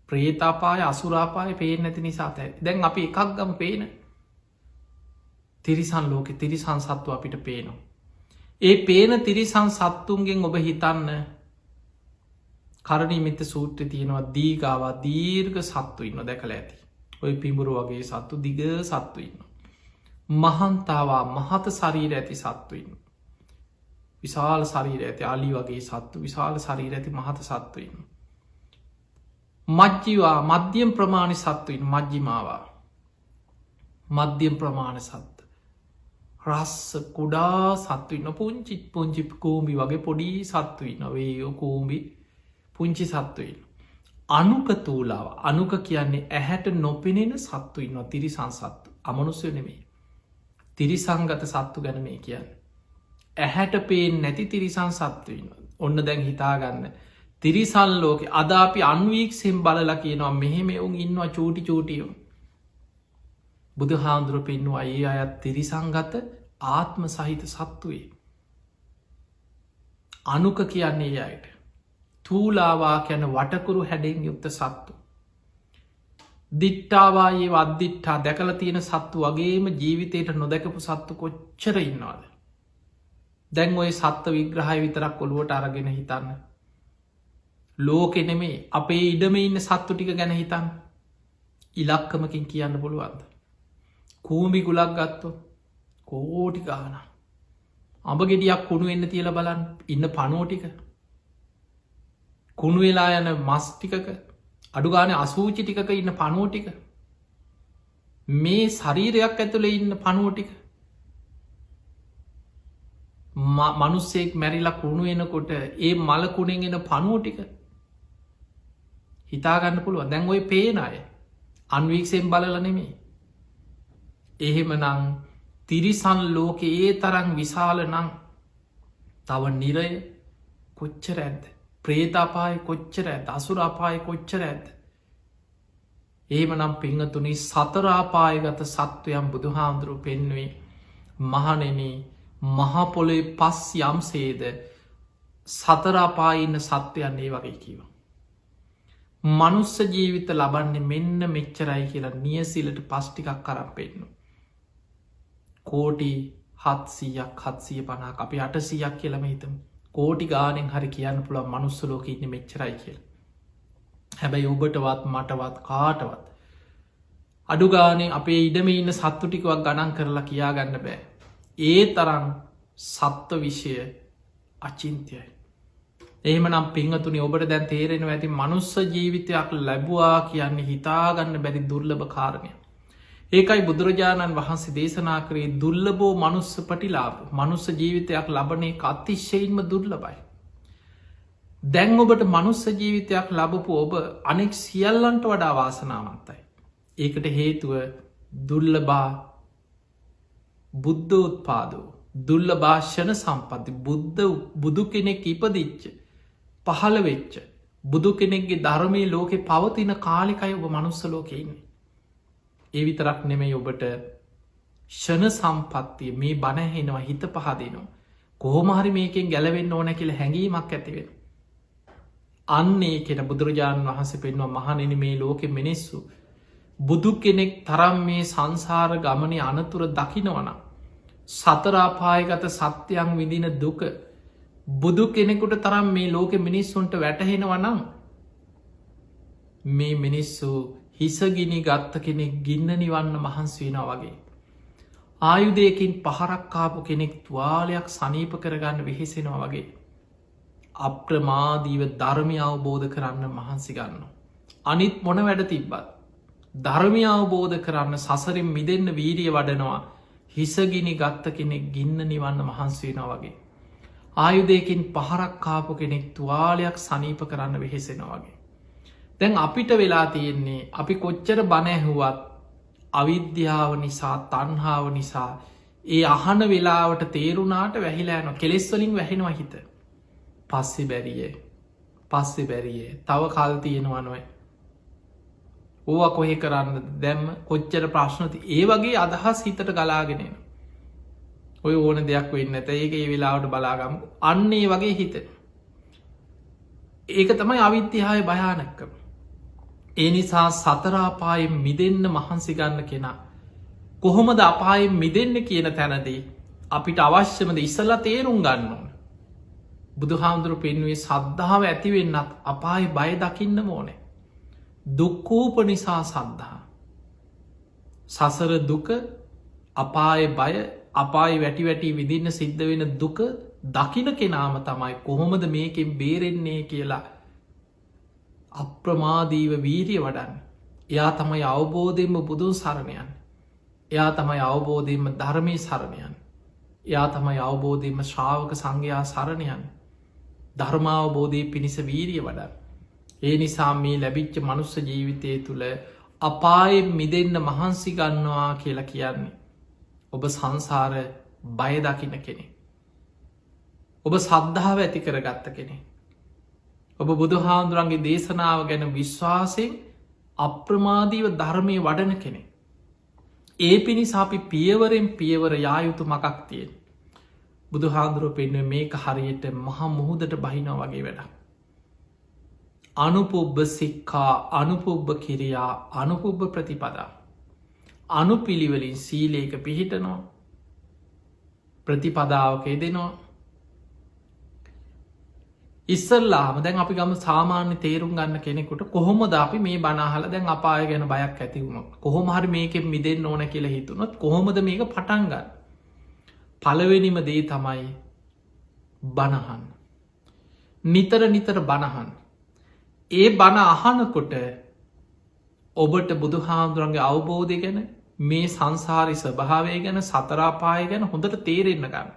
ප්‍රේතාපාය අසුරාපාය පේන නැති නිසා ඇ දැන් අපි එකක් ගම පේන තිරිසන් ලෝකෙ තිරිසන් සත්තු අපිට පේනවා. ඒ පේන තිරිසන් සත්තුන්ගෙන් ඔබ හිතන්න කරණීමිත සූත්‍ර තියෙනවා දීගාවා දීර්ග සත්තු ඉන්න දැකළ ඇති. ඔය පිඹුරු වගේ සත්තු දිග සත්තු ඉන්න. මහන්තාවා මහත ශරීර ඇති සත්තුවන්න. විශාල ශරීර ඇති අලි වගේ සත්තු විශාල ශරීර ඇති මහත සත්තුවන්න. මජ්ජිවා මධ්‍යම් ප්‍රමාණ සත්තුවන්න මජ්ජිමාවා මධ්‍යම් ප්‍රමාණ සත්ත. රස්ස කුඩා සත්තුවන්න පුංචිත් පුංචි කූම්බි වගේ පොඩි සත්තුවන්න වේයෝ කූම්බි පුංචි සත්තුවන්න. අනුක තූලාව අනුක කියන්නේ ඇහැට නොපෙනෙන සත්තු ඉන්න තිරිසන් සත්තු අමනුස්්‍යය නෙමේ. තිරිසංගත සත්තු ගැන මේ කියන්න. ඇහැට පේෙන් නැති තිරිසන් සත්තුවන්න ඔන්න දැන් හිතාගන්න. තිරිසල් ලෝක අද අපි අන්වීක්සෙන් බලලා කියනවා මෙහෙම එවුන් ඉන්නවා චූටි චූටියෝ. බුදු හාමුදුරුව පෙන්නවා ඒ අයත් තිරිසංගත ආත්ම සහිත සත්තුවේ. අනුක කියන්නේ අයට. තූලාවා කැන වටකුරු හැඩෙන් යුක්ත සත්තු. දිට්ටාවායේ වදදිට්ටා දැකල තියෙන සත්තු වගේම ජීවිතයට නොදැකපු සත්තු කොච්චර ඉන්නවාද. දැන් ඔය සත්ව විග්‍රහය විතරක් ඔළුවට අරගෙන හිතන්න. ලෝකෙනෙමේ අපේ ඉඩම ඉන්න සත්තු ටික ගැන හිතන්න ඉලක්කමකින් කියන්න පුළුවන්ද. කූමි ගුලක් ගත්තො කෝටි ගාන අඹ ගෙඩියක් කුණු එන්න තියල බලන්න ඉන්න පනෝටික කුණු වෙලා යන මස් ටිකක අඩුගාන අසූචි ටිකක ඉන්න පනෝටික මේ ශරීරයක් ඇතුළ ඉන්න පනුවටික මනුස්සෙක් මැරිලා කුණු එනකොට ඒ මලකුණෙන් එන පනුවටික හිතාගන්න පුළුව දැන් ඔය පේන අය අන්වීක්ෂයෙන් බලල නෙමේ. එහෙම නං තිරිසන් ලෝක ඒ තරං විශාල නං තව නිරය කොච්චර ඇද. ප්‍රේතාපාය කොච්චර ඇත් අසුරාපාය කොච්චර ඇද. ඒම නම් පිංහතුනි සතරාපායගත සත්වයම් බුදු හාමුදුරුව පෙන්වේ මහනෙන මහපොලේ පස් යම්සේද සතරාපාඉන්න සත්වයන්නේ වගේ කිව. මනුස්ස ජීවිත ලබන්නේ මෙන්න මෙච්චරයි කියලා නියසිලට පස්්ටිකක් කරම් පෙන්නු. කෝටි 700 අපි 800ක් කියලම හිතම කෝටි ගානෙන් හරි කියන්න පුළ මනුස්සලෝක ඉන්න මෙච්චරයි කියල. හැබැයි ඔබටවත් මටවත් කාටවත්. අඩුගානේ අපේ ඉඩම ඉන්න සත්තු ටිකවක් ගණන් කරලා කියා ගන්න බෑ. ඒ තරම් සත්ව විෂය අචින්තයයි. එහෙම නම් පිංහතුනි ඔබට දැන් තේරෙනවා ඇති මනුස්ස ජීවිතයක් ලැබවා කියන්නේ හිතාගන්න බැරි දුර්ලභ කාරණය. ඒකයි බුදුරජාණන් වහන්සේ දේශනා කරේ දුර්ලබෝ මනුස්ස පටිලාබ මනුස්ස ජීවිතයක් ලබනේ අතිශ්‍යයෙන්ම දුර්ලබයි. දැන් ඔබට මනුස්ස ජීවිතයක් ලබපු ඔබ අනෙක් සියල්ලන්ට වඩා වාසනාවන්තයි. ඒකට හේතුව දුර්ලබා බුද්ධ උත්පාදෝ දුල්ල භාෂණ සම්පති බුදු කෙනෙක් ඉපදිච්ච පහළ වෙච්ච බුදු කෙනෙක්ගේ ධර්මය ලෝකෙ පවතින කාලිකයි ඔබ මනුස්ස ලෝකෙඉන්නේ. ඒ විතරක් නෙමෙයි ඔබට ෂණ සම්පත්තිය මේ බණහෙනවා හිත පහදනවා. කොහොමහරි මේකෙන් ගැලවෙන්න ඕන කියල හැඟීමක් ඇතිවෙන. අන්නේ කෙන බුදුරජාණන් වහන්සේ පෙන්වා මහනෙන මේ ලෝකෙ මිනිස්සු. බුදු කෙනෙක් තරම් මේ සංසාර ගමනය අනතුර දකිනවනම්. සතරාපායගත සත්‍යයන් විදින දුක බුදු කෙනෙකුට තරම් මේ ලෝකෙ මිනිස්සුන්ට වැටහෙනවනම් මේ මිනිස්සු හිසගිනි ගත්ත කෙනෙක් ගින්න නිවන්න මහන්සි වෙන වගේ. ආයුදයකින් පහරක්කාපු කෙනෙක් තුවාලයක් සනීප කරගන්න වෙහෙසෙනවා වගේ. අප්‍රමාදීව ධර්මය අවබෝධ කරන්න මහන්සි ගන්න. අනිත් මොන වැඩ තිබ්බත්. ධර්මය අවබෝධ කරන්න සසරින් මිදන්න වීරිය වඩනවා හිසගිනි ගත්ත කෙනෙක් ගින්න නිවන්න මහන්සි වෙන වගේ. ආයුදයකින් පහරක්කාපු කෙනෙක් තුවාලයක් සනීප කරන්න වෙහෙසෙන වගේ. දැන් අපිට වෙලා තියෙන්නේ අපි කොච්චර බණැහුවත් අවිද්‍යාව නිසා තන්හාාව නිසා ඒ අහන වෙලාවට තේරුණාට වැහිලෑන කෙලෙස්වලින් වැහෙනවා හිත. පස්සෙ බැරියේ තව කල් තියෙනවා නොය. ඕව කොහෙ කරන්න දැම්ම කොච්චර ප්‍රශ්නති ඒ වගේ අදහස් හිතට ගලාගෙනෙන. ඔය ඕන දෙයක් වෙන්න ඇත ඒක ඒ වෙලාවට බලාගම් අන්නේ වගේ හිත. ඒක තමයි අවිද්‍යාය භයානක්කම. ඒ නිසා සතරාපායෙන් මිදන්න මහන්සි ගන්න කෙනා. කොහොමද අපායෙන් මිදන්න කියන තැනදී අපිට අවශ්‍යමද ඉස්සල්ලා තේරුම් ගන්න ඕන. බුදු හාමුදුරු පෙන්වේ සද්ධාව ඇතිවෙන්නත් අපාය බය දකින්න ඕනේ. දුක්කූප නිසා සද්ධහා. සසර දුක අපාය බය අපායි වැටි වැටි විදින්න සිද්ධ වෙන දුක දකින කෙනාම තමයි කොහොමද මේකෙන් බේරෙන්නේ කියලා අප්‍රමාදීව වීරිය වඩන්න. එයා තමයි අවබෝධයෙන්ම බුදුන් සරණයන්. එයා තමයි අවබෝධයෙන්ම ධර්මය සරණයන්. එයා තමයි අවබෝධයෙන්ම ශ්‍රාවක සංඝයා සරණයන්. ධර්මාවබෝධය පිණිස වීරිය වඩන්න. ඒ නිසා මේ ලැබිච්ච මනුස්ස ජීවිතය තුළ අපායෙන් මිදන්න මහන්සි ගන්නවා කියලා කියන්නේ. ඔබ සංසාර බයදකින කෙනෙ. ඔබ සද්ධාව ඇති කර ගත්ත කෙනෙ. ඔබ බුදු හාමුදුරන්ගේ දේශනාව ගැන විශ්වාසයෙන් අප්‍රමාදීව ධර්මය වඩන කෙනෙ. ඒ පිණිස අපි පියවරෙන් පියවර යායුතු මකක් තියෙන්. බුදු හාදුරුව පෙන්ව මේක හරියට මහා මුහුදට බහිනෝ වගේ වැඩ. අනුපුබ්බ සික්කා අනුපුබ්බ කිරියා අනුපුබ්බ ප්‍රතිපදා. අනුපිළිවලින් සීලේක පිහිටනවා ප්‍රතිපදාවක දෙනවා. ඉස්සල්ලාම දැන් අපි ගම සාමාන්‍ය තේරුම් ගන්න කෙනෙකුට කොහොමද අපි මේ බනාහල දැන් අපාය ගැන බයක් ඇතිවුණු කොහොම හරි මේකෙන් මිදෙන් ඕන කියලා හිතුනොත් කොහොමද මේක පටන්ගන්න. පළවෙනිම දේ තමයි බණහන්. නිතර නිතර බණහන්. ඒ බණ අහනකොට ඔබට බුදු හාමුදුරන්ගේ අවබෝධය ගැන මේ සංසාරි ස්වභාවය ගැන සතරාපාය ගැන හොඳට තේරෙන්න ගන්න.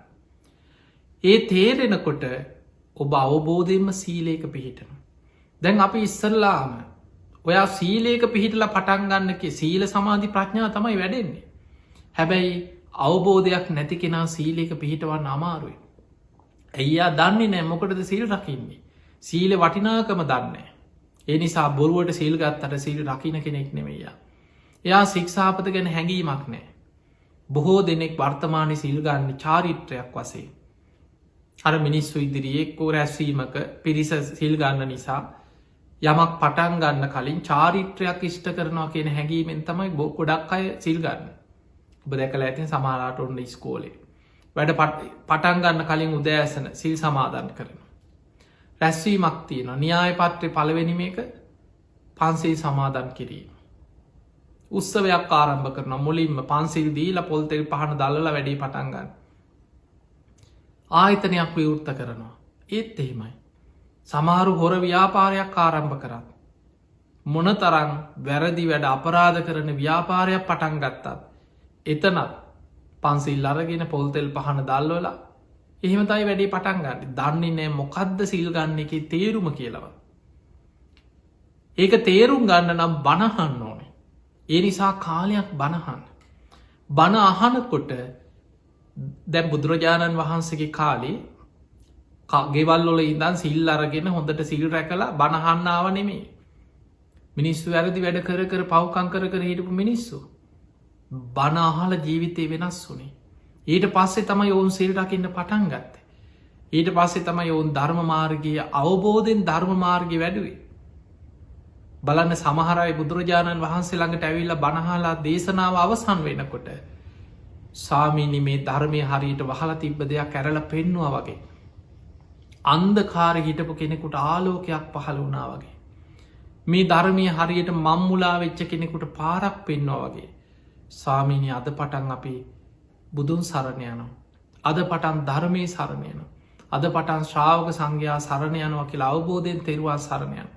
ඒ තේරෙනකොට ඔබ අවබෝධයෙන්ම සීලේක පිහිටන. දැන් අපි ඉස්සල්ලාම ඔයා සීලේක පිහිටල පටන්ගන්නක සීල සමාධි ප්‍රඥා තමයි වැඩෙන්නේ. හැබැයි අවබෝධයක් නැති කෙනා සීලේක පිහිටවන්න අමාරුයි. ඇයියා දන්නේ නෑ මොකටද සිල් රකින්නේ. සීල වටිනාකම දන්නේ. ඒ නිසා බොරුවට සිල් ගත්තට සිල් රකින කෙනෙක් නෙමෙයා. එයා ශික්ෂාපත ගැන හැඟීමක් නෑ. බොහෝ දෙනෙක් වර්තමානය සිල්ගන්න චාරිත්‍රයක් වසේ. අර මිනිස්සු ඉදිරියෙක්කෝ රැස්වීමක පිරිස සිල්ගන්න නිසා යමක් පටන් ගන්න කලින් චාරිත්‍රයක් ඉෂ්ට කරනවා කියන හැඟීමෙන් තමයි ගොඩක් අය සිල්ගන්න. ඔබ දැකල ඇතින් සමාලාට ඔන්න ස්කෝලේ. වැඩ පටන් ගන්න කලින් උදෑසන සිල් සමාධන් කරන. රැස්වීමක් තියෙන න්‍යාය පත්‍රය පළවෙනිම එක පන්සිල් සමාධන් කිරීම. උත්සවයක් ආරම්භ කරන මුලින්ම පන්සිල් දීල පොල්තෙල් පහන දල්ල වැඩි පටන්ගන්න. ආයතනයක් විවෘත්ත කරනවා. ඒත් එහෙමයි. සමහරු හොර ව්‍යාපාරයක් ආරම්භ කරත්. මොන තරං වැරදි වැඩ අපරාධ කරන ව්‍යාපාරයක් පටන් ගත්තත්. එතනත් පන්සිල් අරගෙන පොල්තෙල් පහන දල්වලා එහෙමතයි වැඩි පටන්ගන්න දන්නේ නෑ මොකක්ද සිල් ගන්න එක තේරුම කියලව. ඒක තේරුම් ගන්න නම් බණහන්න ඕනේ. ඒ නිසා කාලයක් බණහන්න. බණ අහනකොට දැම් බුදුරජාණන් වහන්සේගේ කාලේ ගෙවල්ලොල ඉදන් සිල් අරගෙන හොඳට සිල් රැකලා බණහන්නාව නෙමේ. මිනිස්සු වැරදි වැඩ කර පව්කංකර කර හිටපු මිනිස්සු. බනාහල ජීවිතය වෙනස් වුනේ. ඊට පස්සේ තම ඔවුන් සිල් රකින්න පටන් ගත්ත. ඊට පස්සේ තම ඔවුන් ධර්ම මාර්ගය අවබෝධයෙන් ධර්ම මාර්ගය වැඩුවේ. බලන්න සමහරයි බුදුරජාණන් වහන්සේ ළඟට ඇවිල්ල බණහලා දේශනාව අවසන් වෙනකොට සාමීනි මේ ධර්මය හරියට වහලා තිබ්බ දෙයක් ඇරල පෙන්නවා වගේ. අන්දකාර හිටපු කෙනෙකුට ආලෝකයක් පහළ වුණා වගේ. මේ ධර්මය හරියට මම්මුලා වෙච්ච කෙනෙකුට පාරක් පෙන්වා වගේ. සාමීනි අද පටන් අපි බුදුන් සරණයනවා. අද පටන් ධර්මය සරණයන. අද පටන් ශ්‍රාවක සංඝයා සරණයනවා කියලා අවබෝධයෙන් තෙරවා සරණයන.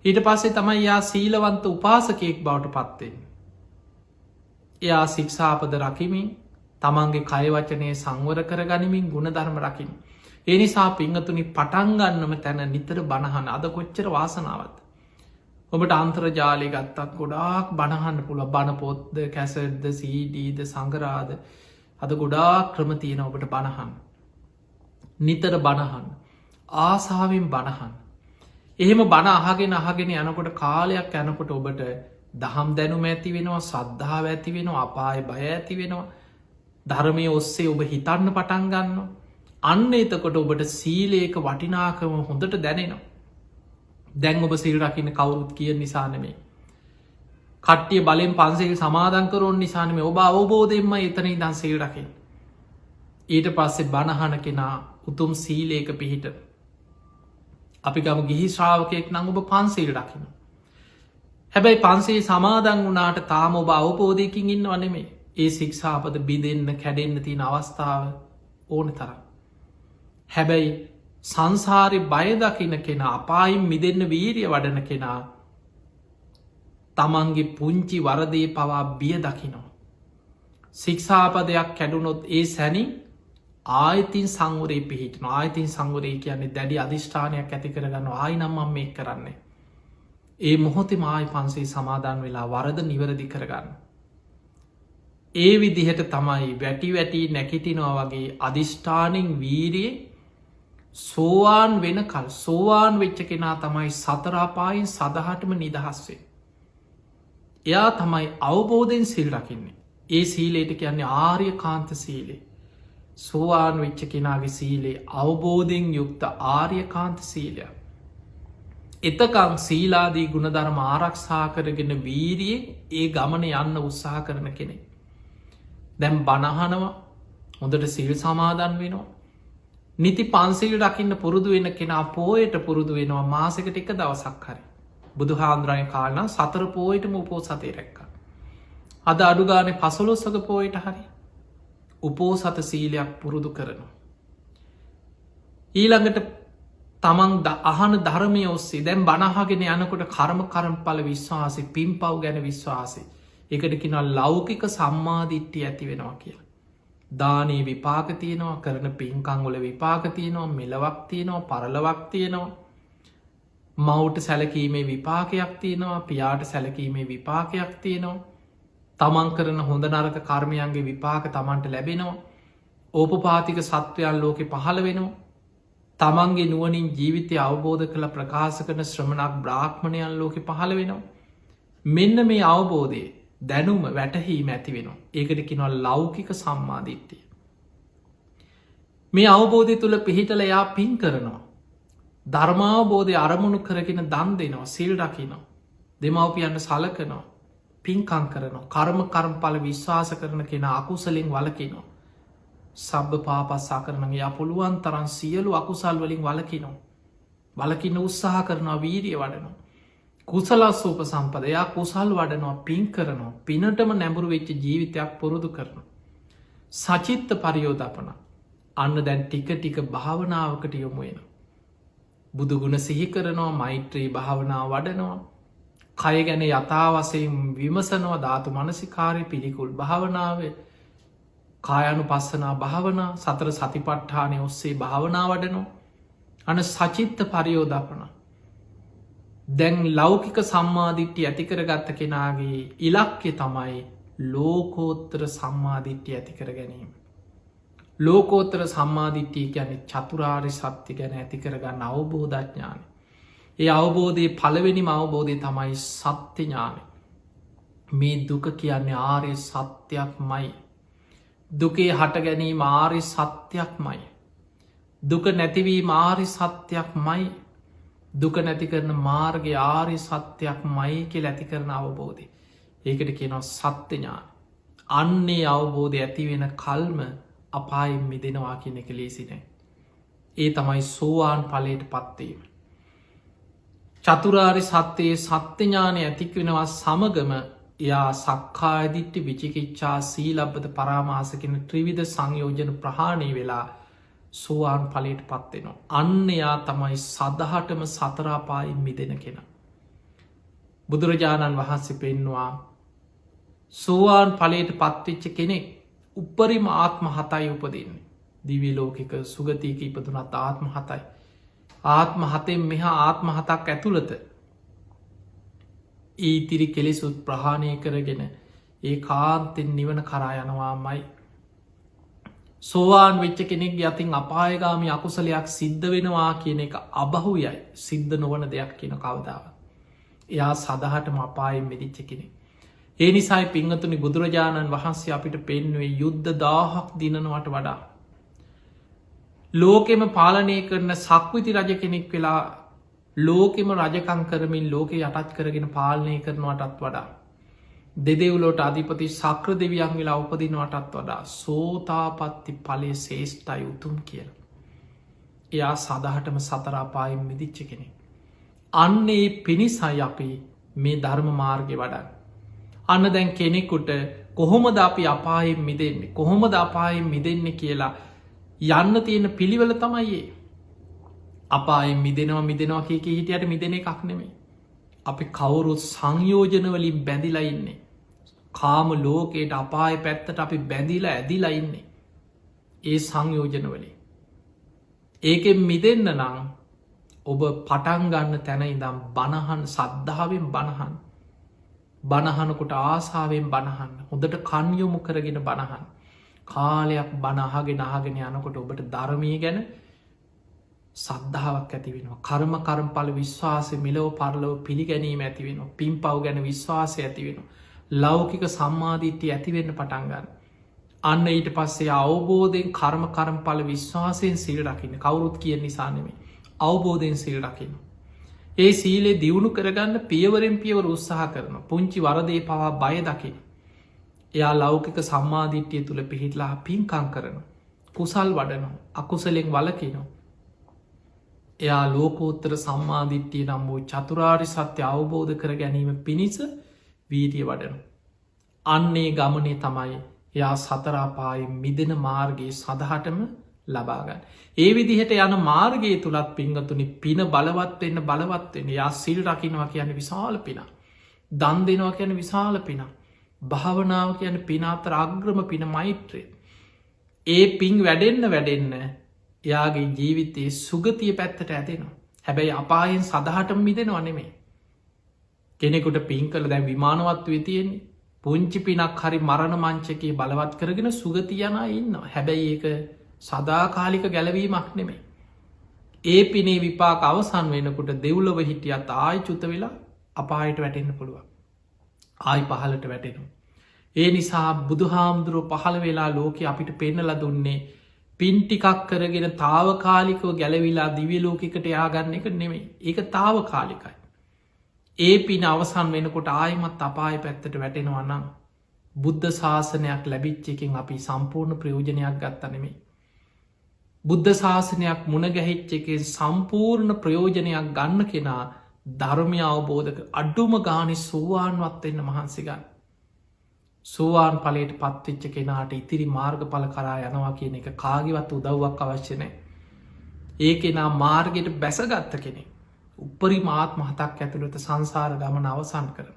ඊට පස්සේ තමයි යා සීලවන්ත උපාසකයෙක් බවට පත්වෙන්. එයා ශික්ෂාපද රකිමින් තමන්ගේ කයවචනය සංවර කර ගනිමින් ගුණ ධර්ම රකිින්. ඒ නිසා පිංහතුනි පටන්ගන්නම තැන නිතර බණහන අද කොච්චර වාසනාවත්. ඔබට අන්ත්‍රජාලය ගත්තත් ගොඩාක් බණහන්න පුළ බණපොත්ද කැසට්ද සීඩීද සංගරාද අද ගොඩා ක්‍රම තියෙන ඔබට බණහන්. නිතර බණහන් ආසාාවෙන් බණහන්. එහෙම බණ අහගෙන යනකොට කාලයක් යනකොට ඔබට දහම් දැනුම ඇති වෙනවා සද්ධාව ඇති වෙනවා අපාය බය ඇති වෙනවා ධර්මය ඔස්සේ ඔබ හිතන්න පටන් ගන්න අන්න එතකොට ඔබට සීලේක වටිනාකම හොඳට දැනෙනවා. දැන් ඔබ සිල් රකින්න කවුරුත් කිය නිසානමේ. කට්ටිය බලෙන් පන්සේල් සමාධංකරෝන් නිසානම ඔබ අවබෝධයෙන්ම එතන ඉදන් සිල් රකින්. ඊට පස්සේ බණහන කෙනා උතුම් සීලේක පිහිට. අපි ගම ගිහි ශ්‍රාවකයෙක් නං ඔබ පන්සේල් රකින. හැබැයි පන්සේ සමාදන් වනාට තාම ඔබ අවබෝධයකින් ඉන්න වනෙමේ ඒ ශික්ෂාපද බිඳෙන්න්න කැඩෙන්න්න තියෙන අවස්ථාව ඕන තරම්. හැබැයි සංසාරි බයදකින කෙනා අපායින් මිදන්න වීරිය වඩන කෙනා තමන්ගේ පුංචි වරදේ පවා බිය දකිනවා. ශික්ෂාපදයක් කැඩුනොත් ඒ සැනින් ආයතින් සංවරේ පිහිටන ආයතින් සංවරේ කියන්නේ දැඩි අධිෂ්ඨානයක් ඇති කරගන්න ආයි නම්මම් මේ කරන්නේ. ඒ මොහොතේ මායි පන්සේ සමාධන් වෙලා වරද නිවරදි කරගන්න. ඒ විදිහට තමයි වැටි නැකිටිනවා වගේ අධිෂ්ඨානින් වීරිය සෝවාන් වෙන කල් සෝවාන් වෙච්ච කෙනා තමයි සතරාපායින් සදහටම නිදහස්වේ. එයා තමයි අවබෝධයෙන් සිල් රකින්නේ. ඒ සීලේට කියන්නේ ආර්ය කාන්ත සීලේ. සෝවාන් වෙච්ච කෙනාගේ සීලේ අවබෝධයෙන් යුක්ත ආර්ය කාන්ත සීලයක්. එතකං සීලාදී ගුණධර්ම ආරක්ෂා කරගෙන වීරියෙන් ඒ ගමන යන්න උත්සාහ කරන කෙනෙ. දැම් බණහනවා හොඳට සිල් සමාදන් වෙනවා. නිති පන්සිල් රකින්න පුරුදු වෙන කෙනා පෝයට පුරුදු වෙනවා මාසකට එක දවසක් හරි. බුදු හාන්දුරය කාලන සතර පෝයටම උපෝ සතේ රැක්ක. අද අඩුගාන පසුලොස්සක පෝයට හරි උපෝ සත සීලයක් පුරුදු කරනවා. ඊළඟට තමන් අහන ධර්මය ඔස්සේ දැම් බණහගෙන යනකොට කර්ම පල විශ්වාසය පින් පව් ගැන විශ්වාසය එකට කිනල් ලෞකික සම්මාධිට්ටිය ඇති වෙනවා කියලා. දානී විපාක තියනවා කරන පින්කංගොල විපාක තියනවා මෙලවක් තියනවා පරලවක් තියනවා මවුට සැලකීමේ විපාකයක් තියෙනවා, පියාට සැලකීමේ විපාකයක් තියෙනවා, තමන් කරන හොඳ නරක කර්මයන්ගේ විපාක තමන්ට ලැබෙනවා, ඕපපාතික සත්වයන් ලෝකෙ පහළ වෙනවා, තමන්ගේ නුවනින් ජීවිතය අවබෝධ කළ ප්‍රකාශ කරන ශ්‍රමණක් බ්‍රාහ්මණයන් ලෝකෙ පහළ වෙනවා. මෙන්න මේ අවබෝධය දැනුම වැටහීම ඇති වෙනවා. ඒකට කිනවල් ලෞකික සම්මාධිට්ටිය. මේ අවබෝධය තුළ පිහිටල එයා පින් කරනවා. ධර්මාවබෝධය අරමුණු කරගෙන දන් දෙනවා, සිල් රකිනවා, දෙමව්පියන්ට සලකනවා, පින්කං කරනවා, කර්ම කර්මඵල විශ්වාස කරන කෙන අකුසලෙන් වලකිනවා, සබ්බ පාපස්සා කරනගේ අපොළුවන් තරන් සියලු අකුසල් වලින් වලකිනවා, වලකින්න උත්සාහ කරනවා, වීරිය වඩනවා, කුසලස්සූප සම්පදයා කුසල් වඩනවා, පින් කරනවා, පිනටම නැඹුරු වෙච්ච ජීවිතයක් පුරුදු කරන. සචිත්ත පරියෝධපන අන්න දැන් ටික ටික භාවනාවකට යොමු වෙන. බුදුගුණ සිහි කරනවා, මෛත්‍රී භාවනාව වඩනවා, කය ගැන යථාවසයෙන් විමසනවා, ධාතු මනසිකාරය පිළිකුල් භාවනාව, කායනු පස්සනා භාවනා, සතර සතිපට්ඨානය ඔස්සේ භාවනා වඩනවා. අන සචිත්ත පරියෝධපන දැන් ලෞකික සම්මාධිට්්‍ය ඇතිකර ගත්ත කෙනාගේ ඉලක්කෙ තමයි ලෝකෝත්තර සම්මාධිට්්‍ය ඇතිකර ගැනීම. ලෝකෝත්තර සම්මාධිට්්‍යය ගැන චතුරාරි සත්‍ය ගැන ඇතිකරගන්න අවබෝධඥාන. ඒ අවබෝධය පළවෙනිම අවබෝධය තමයි සත්‍ය ඥාන. මේ දුක කියන්නේ ආරය සත්‍යයක්මයි. දුකේ හට ගැනීම ආරි සත්‍යයක්මයි. දුක නැතිවී ආරි සත්‍යයක්මයි. දුක නැති කරන මාර්ග ආරි සත්‍යයක් මයි කෙල් ඇති කරන අවබෝධය. ඒකට කියනවා සත්‍යඥාන. අන්නේ අවබෝධය ඇතිවෙන කල්ම අපායෙන් මිදෙනවා කියන එක ලේසිනෑ. ඒ තමයි සෝවාන් පලයට පත්වීම. චතුරාරි සත්‍යයේ සත්‍යඥානය ඇතික්වෙනවා සමගම එයා සක්කායදිට්ටි විචිකිච්චා සීලබ්බත පරාමාසකෙන ත්‍රිවිධ සංයෝජන ප්‍රහාණය වෙලා සෝවාන් පලයට පත්වෙනවා. අන්න එයා තමයි සදහටම සතරාපායින් මිදෙන කෙන. බුදුරජාණන් වහන්සේ පෙන්වා සෝවාන් පලයට පත්වෙච්ච කෙනෙක් උපරිම ආත්ම හතයි උපදන්නේ. දිවි ලෝකික සුගතියක ඉපදුනත් ආත්ම හතයි. ආත්ම හතෙන් මෙහා ආත්ම හතක් ඇතුළත ඊතිරි කෙලෙසුත් ප්‍රහාණය කරගෙන ඒ කාන්තෙන් නිවන කරා යනවා මයි. සෝවාන් වෙච්ච කෙනෙක් යතින් අපායගාමි අකුසලයක් සිද්ධ වෙනවා කියන එක අබහුයයි, සිද්ධ නොවන දෙයක් කියන කවදාව. එයා සදහටම අපායෙන් මෙදිච්ච කෙනෙ. ඒ නිසායි පිංහතුනි බුදුරජාණන් වහන්සේ අපිට පෙන්වේ යුද්ධ දාහක් දිනනවට වඩා. ලෝකෙම පාලනය කරන සක්විති රජ කෙනෙක් වෙලා ලෝකෙම රජකං කරමින් ලෝක යටත් කරගෙන පාලනය කරනවටත් වඩා. දෙදෙව්ලෝට අධිපති සක්‍ර දෙවියන් වෙලා උපදිනවටත් වඩා සෝතාපත්ති පලේ ශේෂ්ඨයි උතුම් කියල. එයා සදහටම සතරාපායෙන් මිදිච්ච කෙනෙ. අන්නේ පිණිසයි අපි මේ ධර්ම මාර්ගය වඩන්. අන්න දැන් කෙනෙකුට කොහොමද අපි අපායෙන් මිදෙන්නේ, කොහොමද අපායෙන් මිදෙන්න කියලා යන්න තියෙන පිළිවෙල තමයියේ. අපායෙන් මිදෙනවා කියක හිටියට මිදෙන එකක් නෙමේ. අපි කවුරුත් සංයෝජනවලින් බැඳිලා ඉන්නේ. කාම ලෝකයට අපාය පැත්තට අපි බැඳිලා ඇදිලා ඉන්නේ. ඒ සංයෝජනවලින්. ඒකෙන් මිදෙන්න නම් ඔබ පටන්ගන්න තැන ඉදම් බණහන් සද්ධාවෙන් බණහන්. බණහනකොට ආසාාවෙන් බණහන් හොඳට කන්යොමු කරගෙන බණහන්. කාලයක් බණහගෙන අහගෙන යනකොට ඔබට ධර්මය ගැන සද්ධාවක් ඇති වෙනවා. කර්ම කර්මඵල විශ්වාසය මෙලොව පරලොව පිළිගැනීම ඇති වෙනවා. පින් පව් ගැන විශ්වාසය ඇති වෙනවා. ලෞකික සම්මාධිට්්‍ය ඇතිවෙන්න පටන්ගන්න. අන්න ඊට පස්සේ අවබෝධයෙන් කර්ම කර්මඵල විශ්වාසයෙන් සිල් රකින්න කවුරුත් කිය නිසානෙමේ අවබෝධයෙන් සිල් රකින්න. ඒ සීලේ දියුණු කරගන්න පියවරෙන් පියවර උත්සාහ කරන පුංචි වරදේ පවා බය දකින. එයා ලෞකික සම්මාධිට්්‍යය තුළ පිහිටලා පින්කං කරන කුසල් වඩනවා අකුසලෙන් වලකිනවා. එයා ලෝකෝත්තර සම්මාධිට්්‍යය නම් වූ චතුරාරි සත්‍ය අවබෝධ කර ගැනීම පිණිස වීරිය වඩන. අන්නේ ගමනේ තමයි එයා සතරාපායෙන් මිදෙන මාර්ගයේ සඳහටම ලබාගන්න. ඒ විදිහට යන මාර්ගයේ තුළත් පිංගතුනි පින බලවත්වෙන්න බලවත්වෙන්න යා සිල් රකිනවා කියන විශාල පින. දන් දෙනවා කියන විශාල පින. භාවනාව කියන පිනාතර අග්‍රම පින මෛත්‍රය. ඒ පින් වැඩෙන්න එයාගේ ජීවිතයේ සුගතිය පැත්තට ඇතිෙනවා. හැබැයි අපායෙන් සදහටම මිදෙනවා නෙමේ. කෙනෙකුට පින් කළ දැ විමානවත් වේ තියෙන්නේ පුංචි පිනක් හරි මරණ මංචකයේ බලවත් කරගෙන සුගතියනා ඉන්න. හැබැයි ඒක සදාකාලික ගැලවීමක් නෙමේ. ඒ පිනේ විපාක අවසන් වෙනකොට දෙව්ලොව හිටියත් ආයි චුත වෙලා අපායට වැටෙන්න්න පුළුවන්. ආයි පහලට වැටෙනවා. ඒ නිසා බුදුහාමුදුරුව පහළ වෙලා ලෝක අපිට පෙන්නල දුන්නේ පින්ටිකක් කරගෙන තාවකාලිකව ගැලවිලා දිවිය ලෝකෙකට යාගන්න එක නෙමේ. ඒක තාවකාලිකයි. ඒ පින අවසන් වෙනකොට ආයමත් අපාය පැත්තට වැටෙනවා නම් බුද්ධ ශාසනයක් ලැබිච්ච එකින් අපි සම්පූර්ණ ප්‍රයෝජනයක් ගත්තනෙමේ. බුද්ධ ශාසනයක් මුණගැහිච්ච එකෙන් සම්පූර්ණ ප්‍රයෝජනයක් ගන්න කෙනා ධර්මය අවබෝධක අඩුම ගානි සෝවාන්වත්වෙන්න මහන්සිගන්න. සෝවාන් පලට පත්තිච්ච කෙනාට ඉතිරි මාර්ග පල කරා යනවා කියන එක කාගිවත් උදව්වක් අවශ්‍යනය. ඒ කෙනා මාර්ගයට බැසගත්ත කෙනෙ. උපරි මාත් මහතක් ඇතුළට සංසාර ගමන අවසන් කරන.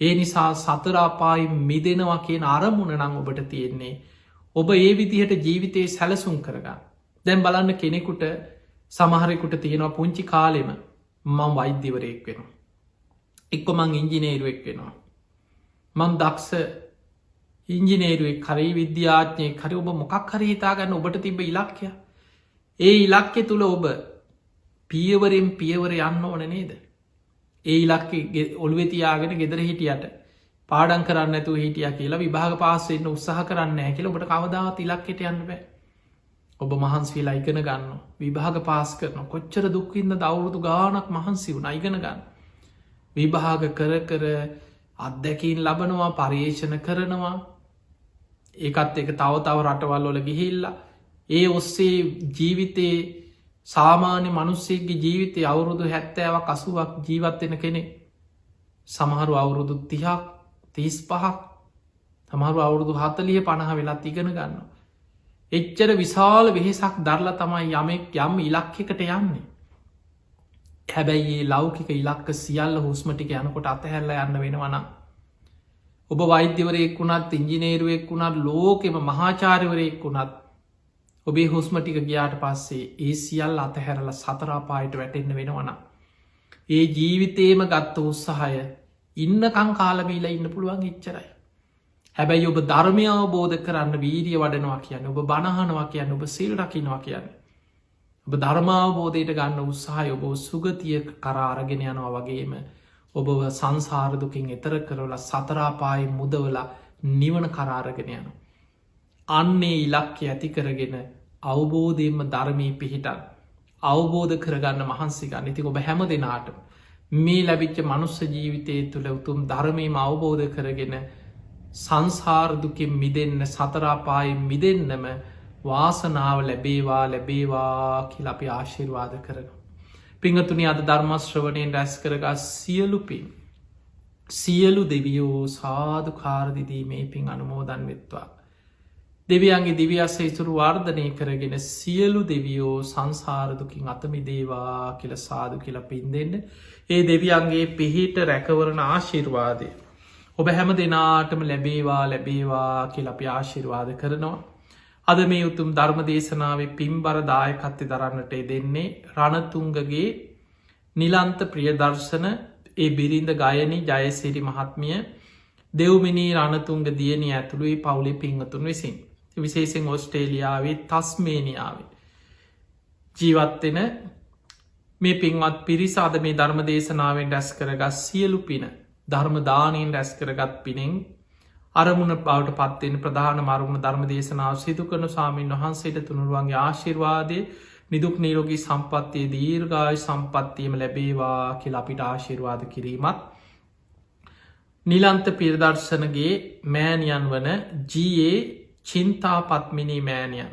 ඒ නිසා සතරාපායි මිදෙනවා කියන අරමුණ නං ඔබට තියෙන්නේ. ඔබ ඒ විදිහට ජීවිතයේ සැලසුම් කරගන්න. දැන් බලන්න කෙනෙකුට සමහරෙකුට තියෙනවා පුංචි කාලෙම මං වෛද්‍යවරයෙක් වෙනවා. එක්කො මං ඉංජිනේරුවෙක් වෙනවා. මං දක්ෂ ඉංජිනේරුවෙක් කරයි විද්‍යාඥය කරි ඔබ මොකක් හරි හිතාගන්න ඔබට තිබ ඉලක්කය. ඒ ඉලක්කෙ තුළ ඔබ පියවරෙන් පියවර යන්න ඕන නේද. ඒ ඉලක්ක ඔළුවෙතියාගෙන ගෙදර හිටියට පාඩන් කරන්න ඇතු හිටිය කියලා විභාග පාසෙන්න්න උත්සාහ කරන්න ඇ කියල ඔබට කවදාවත් ඉලක්කෙට යන්න බෑ. ඔබ මහන්ස් වෙලා ඉගෙන ගන්න විභාග පාස් කරන කොච්චර දුක්වින්න දවුරුදු ගානක් මහන්සි වුන ඉගෙන ගන්න. විභාග කර කර අත්දැකින් ලබනවා පර්යේෂණ කරනවා ඒකත් එක තව තව රටවල්ලොල ගිහිල්ලා ඒ ඔස්සේ ජීවිතයේ සාමාන්‍ය මනුස්සේගේ ජීවිතය අවුරුදු 70ක් 80ක් ජීවත්වෙන කෙනෙ සමහරු අවුරුදු 30ක් තමරු අවුරුදු 40-50 වෙලත් ඉගෙන ගන්න. එච්චර විශාල වෙහෙසක් දරලා තමයි යමෙක් යම් ඉලක්කෙකට යන්නේ. හැබැයි ඒ ලෞකික ඉලක්ක සියල්ල හුස්මටික යනකොට අතහැල්ල යන්න වෙනවනම්. ඔබ වෛද්‍යවරයෙක් වුණත් ඉංජිනේරුවෙක් වුණත් ලෝකෙම මහාචාරවරයෙක් වුණත් ඔබේ හුස්මටික ගියාට පස්සේ ඒ සියල් අතහැරල සතරාපායට වැටෙන්න්න වෙනවනම්. ඒ ජීවිතේම ගත්ත උත්සාහය ඉන්නකං කාලබීල ඉන්න පුළුවන් ඉච්චරයි. හැබැයි ඔබ ධර්මය අවබෝධ කරන්න වීරිය වඩනවා කියන්න ඔබ බණහනවා කියන්න ඔබ සිල් රකිනවා කියන්න. ඔබ ධර්මාවබෝධයට ගන්න උත්සාහය ඔබ සුගතිය කරාරගෙන යනවා වගේම ඔබ සංසාරදුකින් එතර කරවල සතරාපායි මුදවලා නිවන කරාරගෙන යන. අන්නේ ඉලක්කය ඇති කරගෙන අවබෝධයෙන්ම ධර්මී පිහිටන් අවබෝධ කරගන්න මහන්සිගන්න ඉති ඔබ හැම දෙනාටම මේ ලැබිච්ච මනුස්ස ජීවිතය තුළ උතුම් ධර්මීම අවබෝධ කරගෙන සංසාරදුකින් මිදන්න සතරාපායි මිදන්නම වාසනාව ලැබේවා කියල අපි ආශිර්වාද කරන. පිංහතුනි අද ධර්මශ්‍රවනයෙන් රැස් කරගා සියලු පින් සියලු දෙවියෝ සාධු කාරදිදීමේ පින් අනුමෝදන් වෙත්වා. දෙවියන්ගේ දිවියස්ස ඉතුරු වර්ධනය කරගෙන සියලු දෙවියෝ සංසාරදුකින් අතමිදේවා කියල සාදු කියල පින් දෙන්න. ඒ දෙවියන්ගේ පිහිට රැකවරණ ආශිර්වාදය. ඔබ හැම දෙනාටම ලැබේවා කියල අපි ආශිර්වාද කරනවා. අද මේ උතුම් ධර්ම දේශනාවේ පින්බර දායකත්වය දරන්නට දෙන්නේ රණතුංගගේ නිලන්ත ප්‍රියදර්ශන ඒ බිරිඳ ගයනි ජයසිරි මහත්මිය දෙව්මිනී රණතුංග දියණිය ඇතුළුයි පවුලේ පිංහතුන් විසින්. විශේෂෙන් ඔස්ට්‍රේලියාවේ තස්මේනියාවේ ජීවත්වෙන මේ පින්වත් පිරිසාද මේ ධර්ම දේශනාවෙන් රැස් කරගත් සියලු පින ධර්මදානයෙන් රැස් කරගත් පිනෙන් අරමුණ බවට පත්වෙන් ප්‍රධාන මරුණ ධර්ම දේශනාව සිදු කරන සාමීන් වහන්සේට තුනුරුවන්ගේ ආශිර්වාදය නිදුක් නීරෝගී සම්පත්තිය දීර්ඝායු සම්පත්තියම ලැබේවා කියල අපිට ආශිර්වාද කිරීමත් නිලන්ත පිරදර්ශනගේ මෑනියන් වන ජයේ චින්තා පත්මිනී මෑනියන්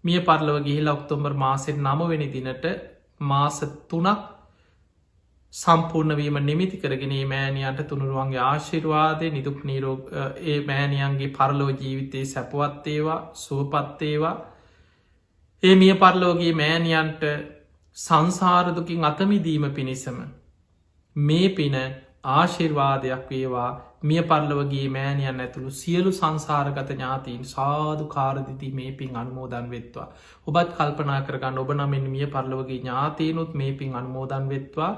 මිය පරලව ගිහිල ඔක්තොම්බර් මාසෙන් 9 වෙනි දිනට මාස 3ක් සම්පූර්ණ වීම නිමිති කරගෙන මෑනියන්ට තුනුරුවන්ගේ ආශිර්වාදය නිදුක් නීරෝග ඒ මෑනියන්ගේ පරලෝ ජීවිතයේ සැපවත්තේවා සුවපත්තේවා ඒ මිය පරලෝගේ මෑනියන්ට සංසාරදුකින් අතමිදීම පිණිසම මේ පින ආශිර්වාදයක් වේවා මිය පරලවගේ මෑණියන් ඇතුළු සියලු සංසාරගත ඥාතීන් සාධු කාරදිති මේ පින් අනුමෝදන් වෙත්වා. ඔබත් කල්පනා කරගන්න ඔබ නමින් මිය පරලවගේ ඥාතීනුත් මේ පින් අනුමෝදන් වෙත්වා.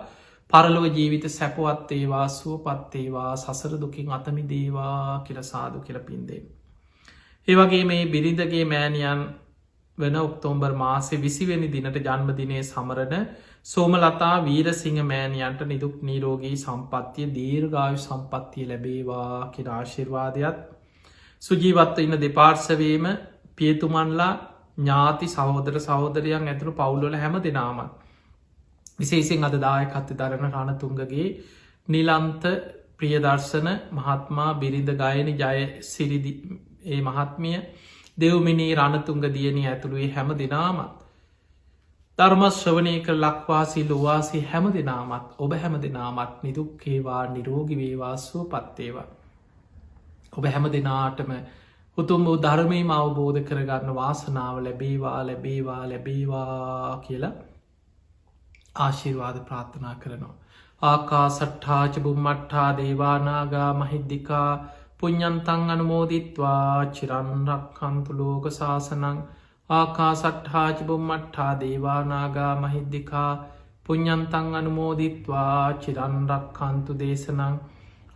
පරලොව ජීවිත සැපවත්තේවා සුවපත්තේවා සසර දුකින් අතමි දේවා කියල සාදු කියල පින්දේ. ඒවගේ මේ බිරිඳගේ මෑණියන් වන ඔක්තෝම්බර් මාසේ 20 වෙනි දිනට ජන්මදිනය සමරණ සෝමලතා වීරසිංහ මෑණියන්ට නිදුක් නීරෝගී සම්පත්තිය දීර්ඝායු සම්පත්තිය ලැබේවා කියන ආශිර්වාදයක් සුජීවත්ව ඉන්න දෙපාර්ශවයේම පියතුමන්ලා ඥාති සහෝදර සහෝදරයන් ඇතුළු පවුල්වල හැම දෙනාමත් විශේසිෙන් අද දායකත්ව දරන රණතුංගගේ නිලන්ත ප්‍රියදර්ශන මහත්මා බිරිඳ ගයන ජය සිරිදි ඒ මහත්මිය දෙව්මිනී රණතුංග දියණිය ඇතුළුවේ හැම දෙනාමත් ධර්මශ්‍රවනය කර ලක්වාසී ලොවාසී හැම දෙනාමත් ඔබ හැම දෙනාමත් නිදුක්කේවා නිරෝගි වේවා සුවපත්තේවා. ඔබ හැම දෙනාටම උතුම් වූ ධර්මයම අවබෝධ කරගන්න වාසනාව ලැබේවා ලැබේවා ලැබේවා කියලා ආශිර්වාද ප්‍රාර්ථනා කරනවා. ආකා සට්ඨාච බුම්මට්ඨා දේවානාගා මහිද්දිකා පුඤ්ඤන්තං අනුමෝදිත්වා චිරන්රක්ඛන්තු ලෝක සාසනං ආකා සට්ඨාච බුම්මට්ඨා දේවානාගා මහිද්දිකා පුඤ්ඤන්තං අනුමෝදිත්වා චිරන්රක්ඛන්තු දේශනං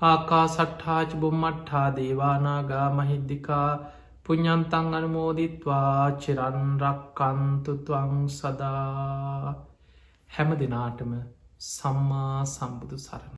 ආකා සට්ඨාච බුම්මට්ඨා දේවානාගා මහිද්දිකා පුඤ්ඤන්තං අනුමෝදිත්වා චිරන්රක්ඛන්තු ත්වං සදා. හැම දිනාටම සම්මා සම්බුදු සරණයි.